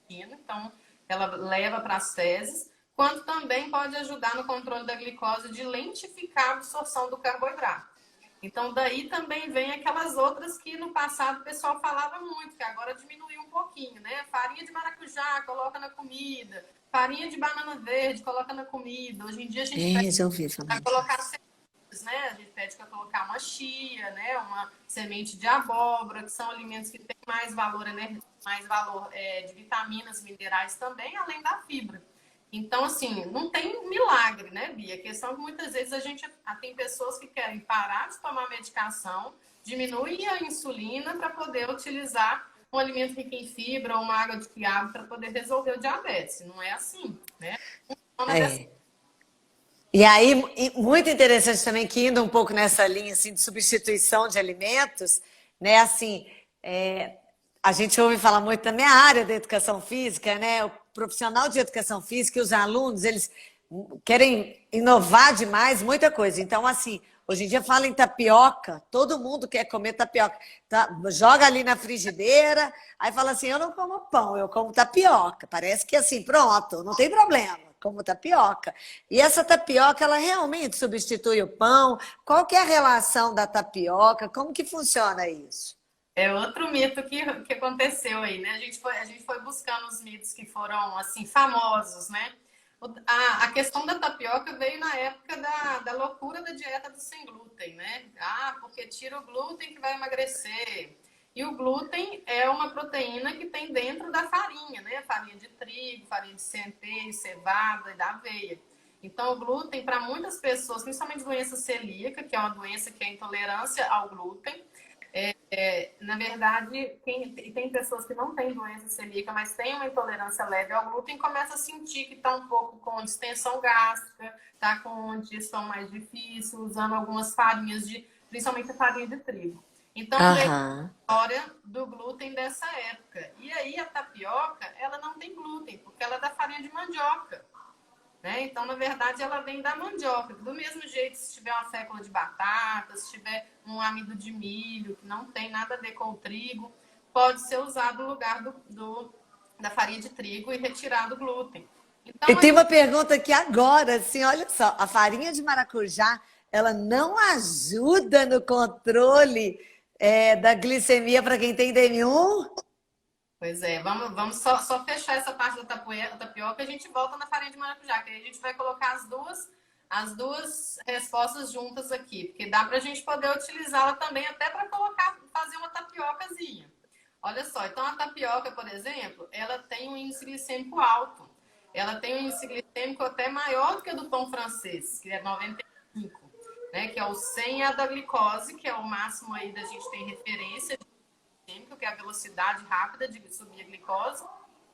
então ela leva para as fezes, quanto também pode ajudar no controle da glicose, de lentificar a absorção do carboidrato. Então, daí também vem aquelas outras que no passado o pessoal falava muito, que agora diminuiu um pouquinho, né? Farinha de maracujá, coloca na comida. Farinha de banana verde, coloca na comida. Hoje em dia a gente pede Já ouvi falar para colocar sementes, né? A gente pede para colocar uma chia, né? Uma semente de abóbora, que são alimentos que têm mais valor energético, mais valor de vitaminas, minerais também, além da fibra. Então, assim, não tem milagre, né, Bia? A questão é que muitas vezes a gente tem pessoas que querem parar de tomar medicação, diminuir a insulina para poder utilizar um alimento rico em fibra ou uma água de quiabo para poder resolver o diabetes. Não é assim, né? E aí, muito interessante também que indo um pouco nessa linha assim, de substituição de alimentos, né? Assim, a gente ouve falar muito da minha área da educação física, né? O profissional de educação física e os alunos, eles querem inovar demais, muita coisa. Então, assim, hoje em dia fala em tapioca, todo mundo quer comer tapioca. Joga ali na frigideira, aí fala assim, eu não como pão, eu como tapioca. Parece que assim, pronto, não tem problema, como tapioca. E essa tapioca, ela realmente substitui o pão? Qual que é a relação da tapioca? Como que funciona isso? É outro mito que aconteceu aí, né? A gente foi buscando os mitos que foram, assim, famosos, né? A questão da tapioca veio na época da loucura da dieta do sem glúten, né? Ah, porque tira o glúten que vai emagrecer. E o glúten é uma proteína que tem dentro da farinha, né? Farinha de trigo, farinha de centeio, cevada e da aveia. Então, o glúten, para muitas pessoas, principalmente doença celíaca, que é uma doença que é intolerância ao glúten, na verdade, tem pessoas que não têm doença celíaca, mas têm uma intolerância leve ao glúten, começa a sentir que está um pouco com distensão gástrica, está com uma digestão mais difícil, usando algumas farinhas, principalmente a farinha de trigo. Então, veio a história do glúten dessa época. E aí, a tapioca, ela não tem glúten, porque ela é da farinha de mandioca. Né? Então, na verdade, ela vem da mandioca. Do mesmo jeito, se tiver uma fécula de batata, se tiver um amido de milho, que não tem nada a ver com o trigo, pode ser usado no lugar da farinha de trigo e retirado o glúten. Então, E tem uma pergunta aqui agora, assim, olha só, a farinha de maracujá, ela não ajuda no controle da glicemia para quem tem DM1? pois é, vamos só fechar essa parte da tapioca e a gente volta na farinha de maracujá, que aí a gente vai colocar as duas respostas juntas aqui, porque dá para a gente poder utilizá-la também até para fazer uma tapiocazinha. Olha só, então a tapioca, por exemplo, ela tem um índice glicêmico alto. Ela tem um índice glicêmico até maior do que o do pão francês, que é 95, né? Que é o 100 a da glicose, que é o máximo aí da gente ter referência, que é a velocidade rápida de subir a glicose.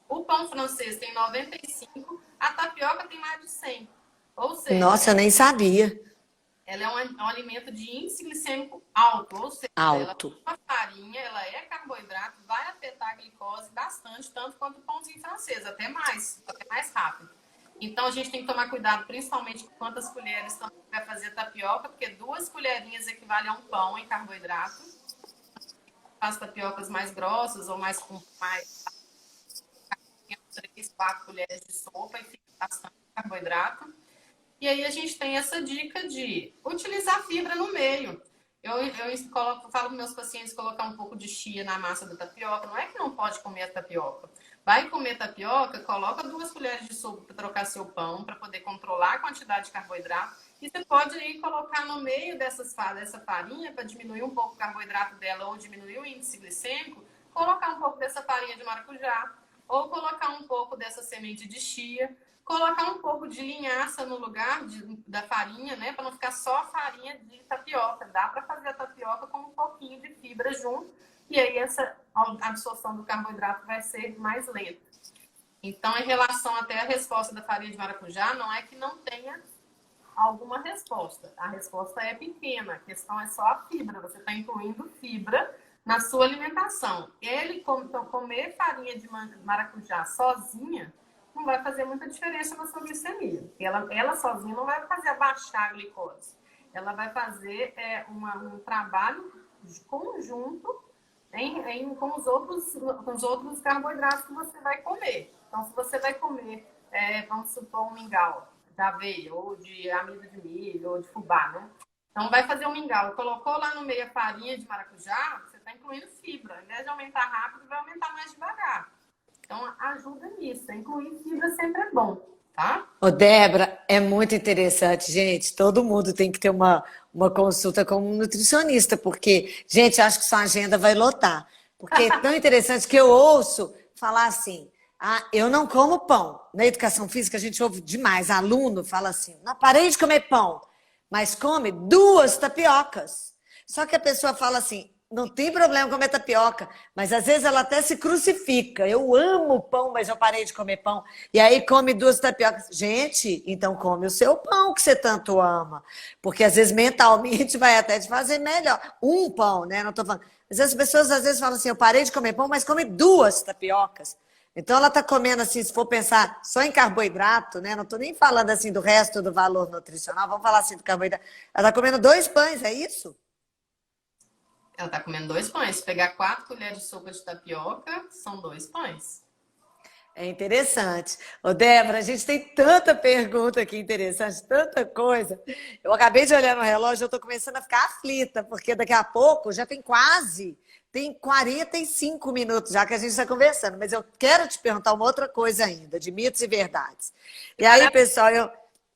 O pão francês tem 95, a tapioca tem mais de 100. Ou seja, Nossa, eu nem sabia. ela é um alimento de índice glicêmico alto, ou seja, ela Alto. é uma farinha, ela é carboidrato, vai afetar a glicose bastante, tanto quanto o pãozinho francês, até mais rápido. Então a gente tem que tomar cuidado, principalmente com quantas colheres vai fazer tapioca, porque 2 colherinhas equivale a um pão em carboidrato. As tapiocas mais grossas ou mais 3, 4 colheres de sopa e fica bastante carboidrato. E aí a gente tem essa dica de utilizar fibra no meio. Eu falo para meus pacientes colocar um pouco de chia na massa da tapioca. Não é que não pode comer a tapioca. Vai comer tapioca, coloca 2 colheres de sopa para trocar seu pão, para poder controlar a quantidade de carboidrato. E você pode aí colocar no meio dessa farinha, para diminuir um pouco o carboidrato dela ou diminuir o índice glicêmico, colocar um pouco dessa farinha de maracujá ou colocar um pouco dessa semente de chia, Colocar um pouco de linhaça no lugar da farinha, né? Para não ficar só farinha de tapioca. Dá para fazer a tapioca com um pouquinho de fibra junto. E aí essa absorção do carboidrato vai ser mais lenta. Então, em relação até à resposta da farinha de maracujá, não é que não tenha alguma resposta. A resposta é pequena. A questão é só a fibra. Você está incluindo fibra na sua alimentação. Então, comer farinha de maracujá sozinha não vai fazer muita diferença na sua glicemia. Ela sozinha não vai fazer abaixar a glicose. Ela vai fazer um trabalho de conjunto com os outros carboidratos que você vai comer. Então, se você vai comer, vamos supor, um mingau de aveia, ou de amido de milho, ou de fubá, né? Então, vai fazer um mingau. Colocou lá no meio a farinha de maracujá, você está incluindo fibra. Ao invés de aumentar rápido, vai aumentar mais devagar. Então, ajuda nisso. Incluir fibra sempre é bom, tá? Ô, Débora, é muito interessante, gente. Todo mundo tem que ter uma consulta com um nutricionista, porque, gente, acho que sua agenda vai lotar. Porque é tão interessante que eu ouço falar assim: ah, eu não como pão. Na educação física, a gente ouve demais. Aluno fala assim: não parei de comer pão, mas come 2 tapiocas. Só que a pessoa fala assim: não tem problema comer tapioca, mas às vezes ela até se crucifica. Eu amo pão, mas eu parei de comer pão. E aí come 2 tapiocas. Gente, então come o seu pão que você tanto ama. Porque às vezes mentalmente vai até te fazer melhor. Um pão, né? Não tô falando. Mas as pessoas às vezes falam assim: eu parei de comer pão, mas come 2 tapiocas. Então ela está comendo assim, se for pensar só em carboidrato, né? Não estou nem falando assim do resto do valor nutricional, vamos falar assim do carboidrato. Ela está comendo 2 pães, é isso? Ela está comendo 2 pães. Se pegar 4 colheres de sopa de tapioca, são 2 pães. É interessante. Ô, Débora, a gente tem tanta pergunta aqui interessante, tanta coisa. Eu acabei de olhar no relógio, eu estou começando a ficar aflita, porque daqui a pouco já tem 45 minutos já que a gente está conversando, mas eu quero te perguntar uma outra coisa ainda, de mitos e verdades. E aí, pessoal,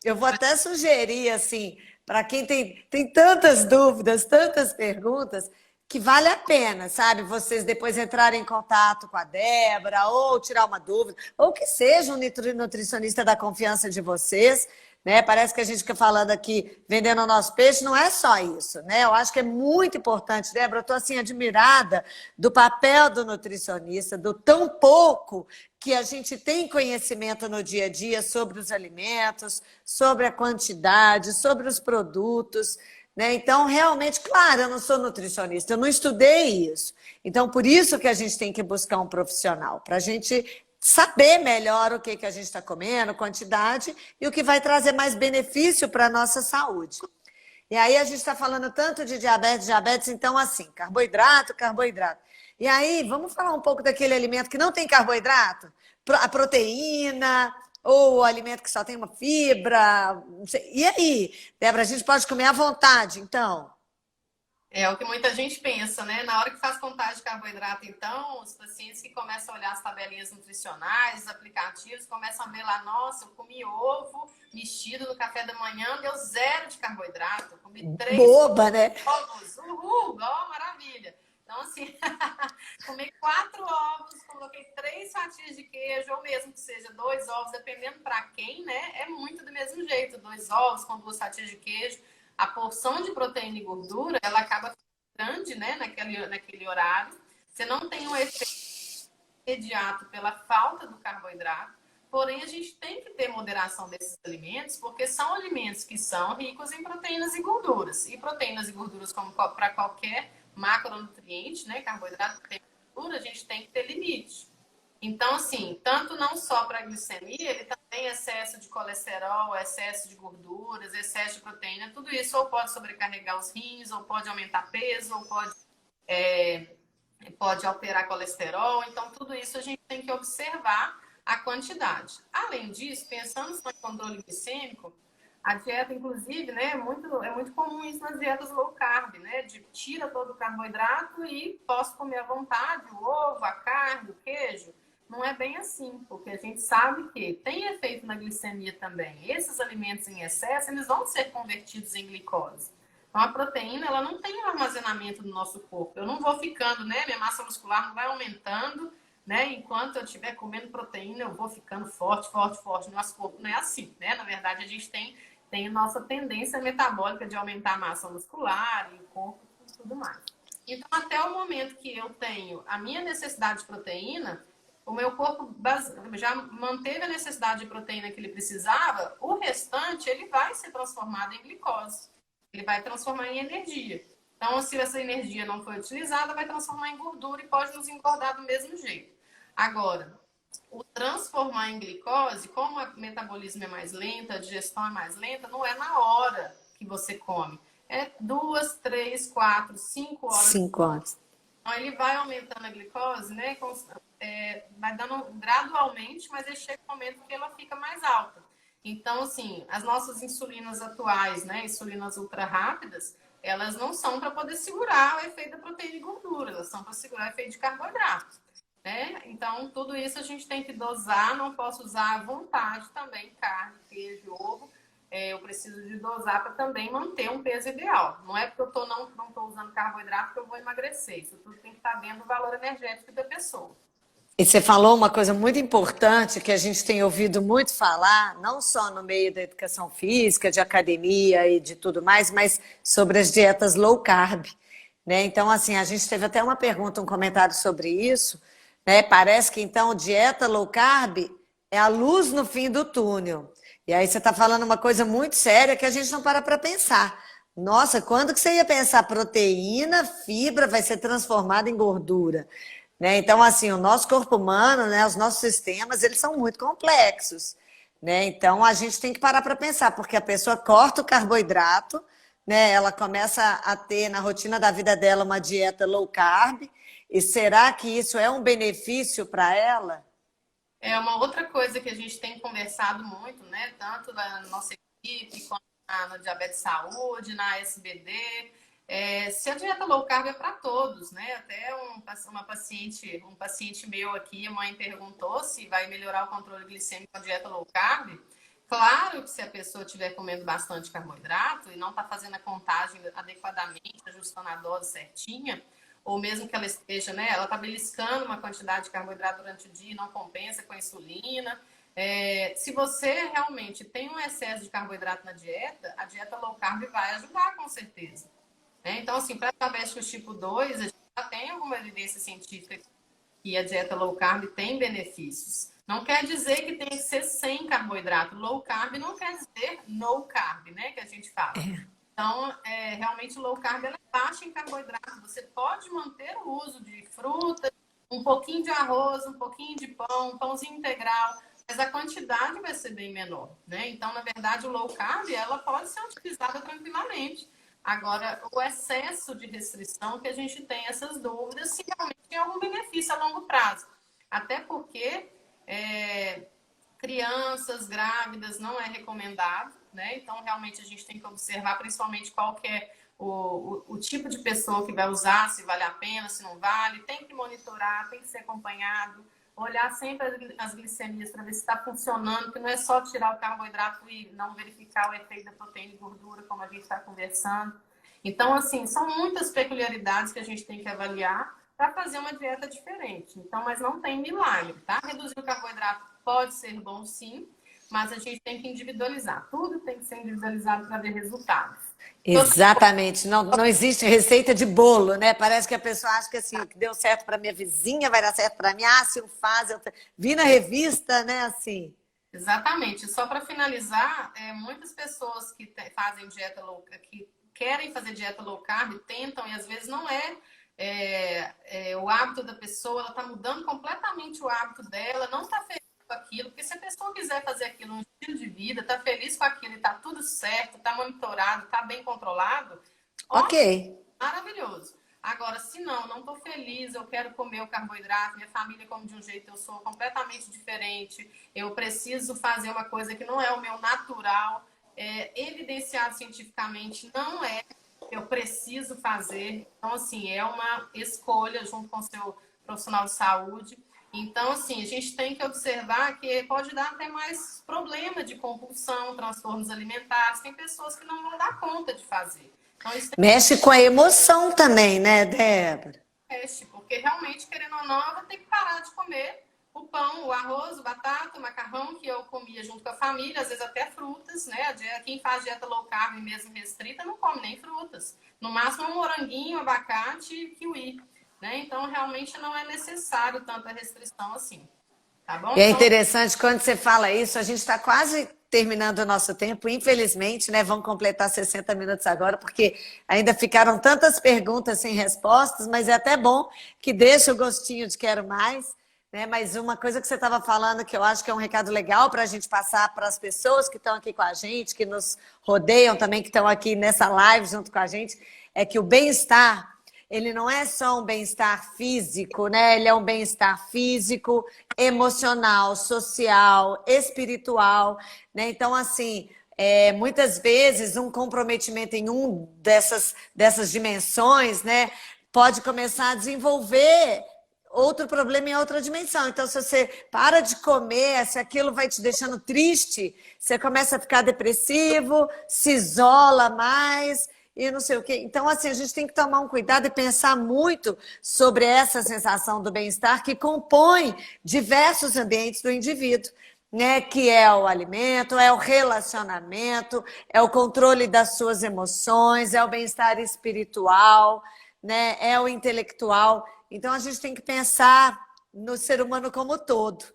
eu vou até sugerir, assim, para quem tem tantas dúvidas, tantas perguntas, que vale a pena, sabe? Vocês depois entrarem em contato com a Débora, ou tirar uma dúvida, ou que seja um nutricionista da confiança de vocês, né? Parece que a gente fica falando aqui, vendendo o nosso peixe, não é só isso, né? Eu acho que é muito importante, Débora, eu estou assim admirada do papel do nutricionista, do tão pouco que a gente tem conhecimento no dia a dia sobre os alimentos, sobre a quantidade, sobre os produtos, né? Então, realmente, claro, eu não sou nutricionista, eu não estudei isso. Então, por isso que a gente tem que buscar um profissional, para a gente saber melhor o que a gente está comendo, quantidade, e o que vai trazer mais benefício para a nossa saúde. E aí a gente está falando tanto de diabetes, então assim, carboidrato, carboidrato. E aí, vamos falar um pouco daquele alimento que não tem carboidrato? A proteína, ou o alimento que só tem uma fibra, não sei. E aí, Débora, a gente pode comer à vontade, então? É o que muita gente pensa, né? Na hora que faz contagem de carboidrato, então, os pacientes que começam a olhar as tabelinhas nutricionais, os aplicativos, começam a ver lá, nossa, eu comi ovo mexido no café da manhã, deu 0 de carboidrato, eu comi 3 Boba, né? ovos, uhul, ó, maravilha. Então, assim, comi 4 ovos, coloquei 3 fatias de queijo, ou mesmo que seja 2 ovos, dependendo para quem, né? É muito do mesmo jeito, 2 ovos com 2 fatias de queijo. A porção de proteína e gordura, ela acaba ficando grande, né, naquele horário. Você não tem um efeito imediato pela falta do carboidrato, porém a gente tem que ter moderação desses alimentos, porque são alimentos que são ricos em proteínas e gorduras. E proteínas e gorduras, como para qualquer macronutriente, né, carboidrato, proteína e gordura, a gente tem que ter limite. Então, assim, tanto não só para a glicemia, ele também excesso de colesterol, excesso de gorduras, excesso de proteína, tudo isso ou pode sobrecarregar os rins, ou pode aumentar peso, ou pode alterar colesterol. Então, tudo isso a gente tem que observar a quantidade. Além disso, pensando no controle glicêmico, a dieta, inclusive, né, é muito comum isso nas dietas low carb, né? De tira todo o carboidrato e posso comer à vontade o ovo, a carne, o queijo. Não é bem assim, porque a gente sabe que tem efeito na glicemia também. Esses alimentos em excesso, eles vão ser convertidos em glicose. Então, a proteína, ela não tem um armazenamento no nosso corpo. Eu não vou ficando, né? Minha massa muscular não vai aumentando né? Enquanto eu estiver comendo proteína, eu vou ficando forte, forte, forte. Nosso corpo não é assim, né? Na verdade, a gente tem a nossa tendência metabólica de aumentar a massa muscular e o corpo e tudo mais. Então, até o momento que eu tenho a minha necessidade de proteína, o meu corpo já manteve a necessidade de proteína que ele precisava, o restante ele vai ser transformado em glicose. Ele vai transformar em energia. Então, se essa energia não foi utilizada, vai transformar em gordura e pode nos engordar do mesmo jeito. Agora, o transformar em glicose, como o metabolismo é mais lento, a digestão é mais lenta, não é na hora que você come. É 2, 3, 4, 5 horas. 5 horas. Então, ele vai aumentando a glicose, né? Vai dando gradualmente, mas aí chega um momento que ela fica mais alta. Então, assim, as nossas insulinas atuais, né? Insulinas ultra rápidas, elas não são para poder segurar o efeito da proteína e gordura, elas são para segurar o efeito de carboidrato. Né? Então, tudo isso a gente tem que dosar, não posso usar à vontade também carne, queijo, ovo. Eu preciso de dosar para também manter um peso ideal. Não é porque eu não estou usando carboidrato que eu vou emagrecer. Isso tudo tem que estar dentro do valor energético da pessoa. E você falou uma coisa muito importante que a gente tem ouvido muito falar, não só no meio da educação física, de academia e de tudo mais, mas sobre as dietas low carb, né? Então, assim, a gente teve até uma pergunta, um comentário sobre isso, né? Parece que, então, dieta low carb é a luz no fim do túnel. E aí você está falando uma coisa muito séria que a gente não para pensar. Nossa, quando que você ia pensar proteína, fibra vai ser transformada em gordura? Né? Então, assim, o nosso corpo humano, né, os nossos sistemas, eles são muito complexos. Né? Então, a gente tem que parar para pensar, porque a pessoa corta o carboidrato, né, ela começa a ter na rotina da vida dela uma dieta low carb, e será que isso é um benefício para ela? É uma outra coisa que a gente tem conversado muito, né? Tanto na nossa equipe, quanto no Diabetes Saúde, na SBD. Se a dieta low carb é para todos, né? Até um paciente meu aqui, a mãe perguntou se vai melhorar o controle glicêmico com a dieta low carb. Claro que se a pessoa estiver comendo bastante carboidrato e não está fazendo a contagem adequadamente, ajustando a dose certinha, ou mesmo que ela esteja, né, ela está beliscando uma quantidade de carboidrato durante o dia e não compensa com a insulina. Se você realmente tem um excesso de carboidrato na dieta, a dieta low carb vai ajudar, com certeza. Né? Então, assim, para diabéticos tipo 2, a gente já tem alguma evidência científica que a dieta low carb tem benefícios. Não quer dizer que tem que ser sem carboidrato. Low carb não quer dizer no carb, né, que a gente fala. Então, realmente, low carb ela é baixa em carboidrato. Você pode manter o uso de frutas, um pouquinho de arroz, um pouquinho de pão, um pãozinho integral, mas a quantidade vai ser bem menor, né? Então, na verdade, o low carb ela pode ser utilizada tranquilamente. Agora, o excesso de restrição que a gente tem essas dúvidas se realmente tem algum benefício a longo prazo. Até porque crianças grávidas não é recomendado, né? Então, realmente, a gente tem que observar principalmente qual que é o tipo de pessoa que vai usar, se vale a pena, se não vale. Tem que monitorar, tem que ser acompanhado, olhar sempre as glicemias para ver se está funcionando, que não é só tirar o carboidrato e não verificar o efeito da proteína e gordura, como a gente está conversando. Então, assim, são muitas peculiaridades que a gente tem que avaliar para fazer uma dieta diferente. Então, mas não tem milagre, tá? Reduzir o carboidrato pode ser bom, sim, mas a gente tem que individualizar. Tudo tem que ser individualizado para ver resultados. Exatamente. Não existe receita de bolo, né? Parece que a pessoa acha que assim, o que deu certo para minha vizinha vai dar certo para mim. Ah, se eu faz, eu vi na revista, né? Assim. Exatamente. Só para finalizar, muitas pessoas que fazem dieta low, que querem fazer dieta low carb, tentam e às vezes não o hábito da pessoa, ela está mudando completamente o hábito dela, não está feliz com aquilo, porque se a pessoa quiser fazer aquilo um estilo de vida, está feliz com aquilo e está tudo certo, está monitorado, está bem controlado, ok, ótimo, maravilhoso. Agora, se não estou feliz, eu quero comer o carboidrato, minha família come de um jeito, eu sou completamente diferente, eu preciso fazer uma coisa que não é o meu natural, evidenciado cientificamente, não é, eu preciso fazer. Então, assim, é uma escolha junto com o seu profissional de saúde. Então, assim, a gente tem que observar que pode dar até mais problema de compulsão, transtornos alimentares. Tem pessoas que não vão dar conta de fazer. Então, mexe com a emoção também, né, Débora? teste, porque realmente, querendo ou não, eu vou ter que parar de comer o pão, o arroz, o batata, o macarrão que eu comia junto com a família, às vezes até frutas, né? Quem faz dieta low carb mesmo restrita não come nem frutas. No máximo um moranguinho, abacate e kiwi, né? Então realmente não é necessário tanta restrição assim, tá bom? E é Então, interessante quando você fala isso, a gente está quase terminando o nosso tempo, infelizmente, né? Vamos completar 60 minutos agora, porque ainda ficaram tantas perguntas sem respostas, mas é até bom que deixe o gostinho de quero mais, né? Mas uma coisa que você estava falando, que eu acho que é um recado legal para a gente passar para as pessoas que estão aqui com a gente, que nos rodeiam também, que estão aqui nessa live junto com a gente, é que o bem-estar ele não é só um bem-estar físico, né? Ele é um bem-estar físico, emocional, social, espiritual, né? Então, assim, muitas vezes um comprometimento em dessas dimensões, né? Pode começar a desenvolver outro problema em outra dimensão. Então, se você para de comer, se aquilo vai te deixando triste, você começa a ficar depressivo, se isola mais e não sei o quê. Então, assim, a gente tem que tomar um cuidado e pensar muito sobre essa sensação do bem-estar que compõe diversos ambientes do indivíduo, né? Que é o alimento, é o relacionamento, é o controle das suas emoções, é o bem-estar espiritual, né? É o intelectual. Então, a gente tem que pensar no ser humano como um todo,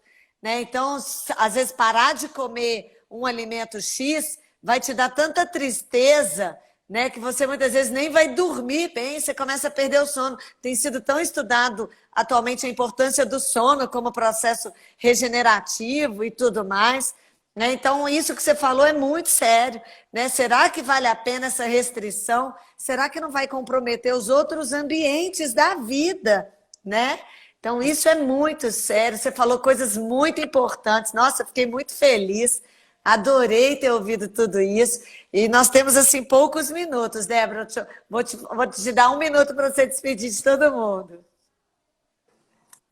né? Então, às vezes, parar de comer um alimento X vai te dar tanta tristeza, né, que você muitas vezes nem vai dormir bem, você começa a perder o sono. Tem sido tão estudado atualmente a importância do sono como processo regenerativo e tudo mais, né? Então, isso que você falou é muito sério, né? Será que vale a pena essa restrição? Será que não vai comprometer os outros ambientes da vida, né? Então, isso é muito sério. Você falou coisas muito importantes. Nossa, eu fiquei muito feliz. Adorei ter ouvido tudo isso. E nós temos, assim, poucos minutos, Débora. Vou te dar um minuto para você despedir de todo mundo.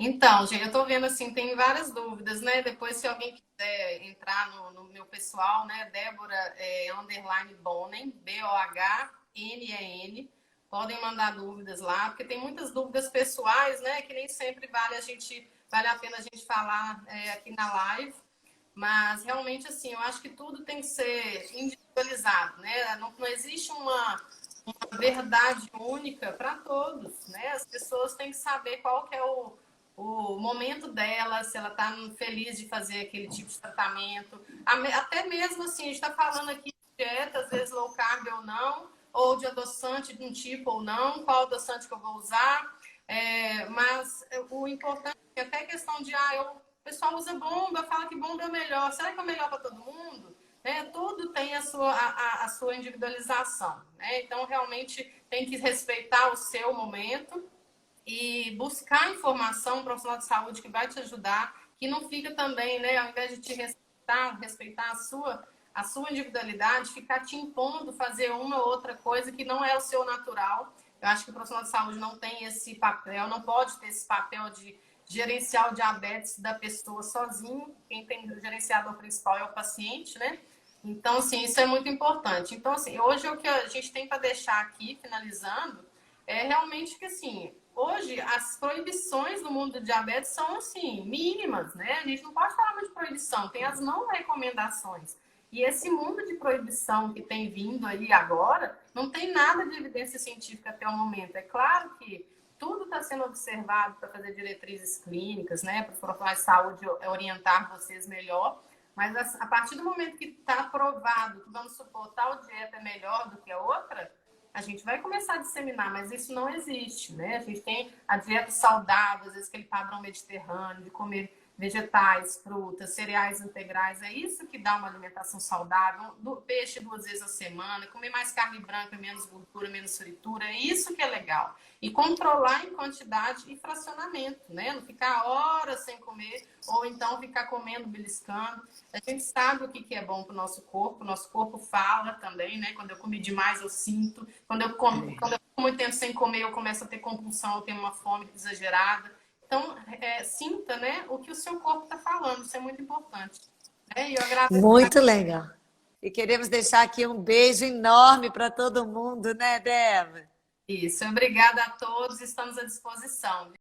então, gente, eu tô vendo assim, tem várias dúvidas, né? Depois, se alguém quiser entrar no meu pessoal, né? Débora underline Bonen, Bohnen, podem mandar dúvidas lá, porque tem muitas dúvidas pessoais, né? Que nem sempre vale a pena a gente falar aqui na live. Mas realmente, assim, eu acho que tudo tem que ser individualizado, né? Não existe uma verdade única para todos, né? As pessoas têm que saber qual que é o momento dela, se ela está feliz de fazer aquele tipo de tratamento. Até mesmo assim, a gente está falando aqui de dieta, às vezes low carb ou não, ou de adoçante de um tipo ou não, qual adoçante que eu vou usar. Mas o importante é até questão de, o pessoal usa bomba, fala que bomba é melhor. Será que é melhor para todo mundo? Né? Tudo tem a sua individualização. Né? Então, realmente, tem que respeitar o seu momento e buscar informação, um profissional de saúde que vai te ajudar, que não fica também, né, ao invés de te respeitar a sua individualidade, ficar te impondo fazer uma ou outra coisa que não é o seu natural. Eu acho que o profissional de saúde não tem esse papel, não pode ter esse papel de gerenciar o diabetes da pessoa sozinho. Quem tem o gerenciador principal é o paciente, né? Então, assim, isso é muito importante. Então, assim, hoje o que a gente tem para deixar aqui, finalizando, é realmente que, assim, hoje as proibições no mundo do diabetes são, assim, mínimas, né? A gente não pode falar muito de proibição, tem as não recomendações. E esse mundo de proibição que tem vindo aí agora, não tem nada de evidência científica até o momento. É claro que tudo está sendo observado para fazer diretrizes clínicas, né? Para os profissionais de saúde orientar vocês melhor. Mas a partir do momento que está provado que, vamos supor, tal dieta é melhor do que a outra, a gente vai começar a disseminar, mas isso não existe, né? A gente tem a dieta saudável, às vezes aquele padrão mediterrâneo de comer vegetais, frutas, cereais integrais, é isso que dá uma alimentação saudável, peixe 2 vezes a semana, comer mais carne branca, menos gordura, menos fritura, é isso que é legal. E controlar em quantidade e fracionamento, né? Não ficar horas sem comer, ou então ficar comendo, beliscando. A gente sabe o que é bom para o nosso corpo fala também, né? Quando eu comi demais, eu sinto. Quando eu como muito tempo sem comer, eu começo a ter compulsão, eu tenho uma fome exagerada. Então, sinta, né, o que o seu corpo está falando, isso é muito importante. Né? E eu agradeço. Muito legal. E queremos deixar aqui um beijo enorme para todo mundo, né, Débora? Isso, obrigada a todos, estamos à disposição.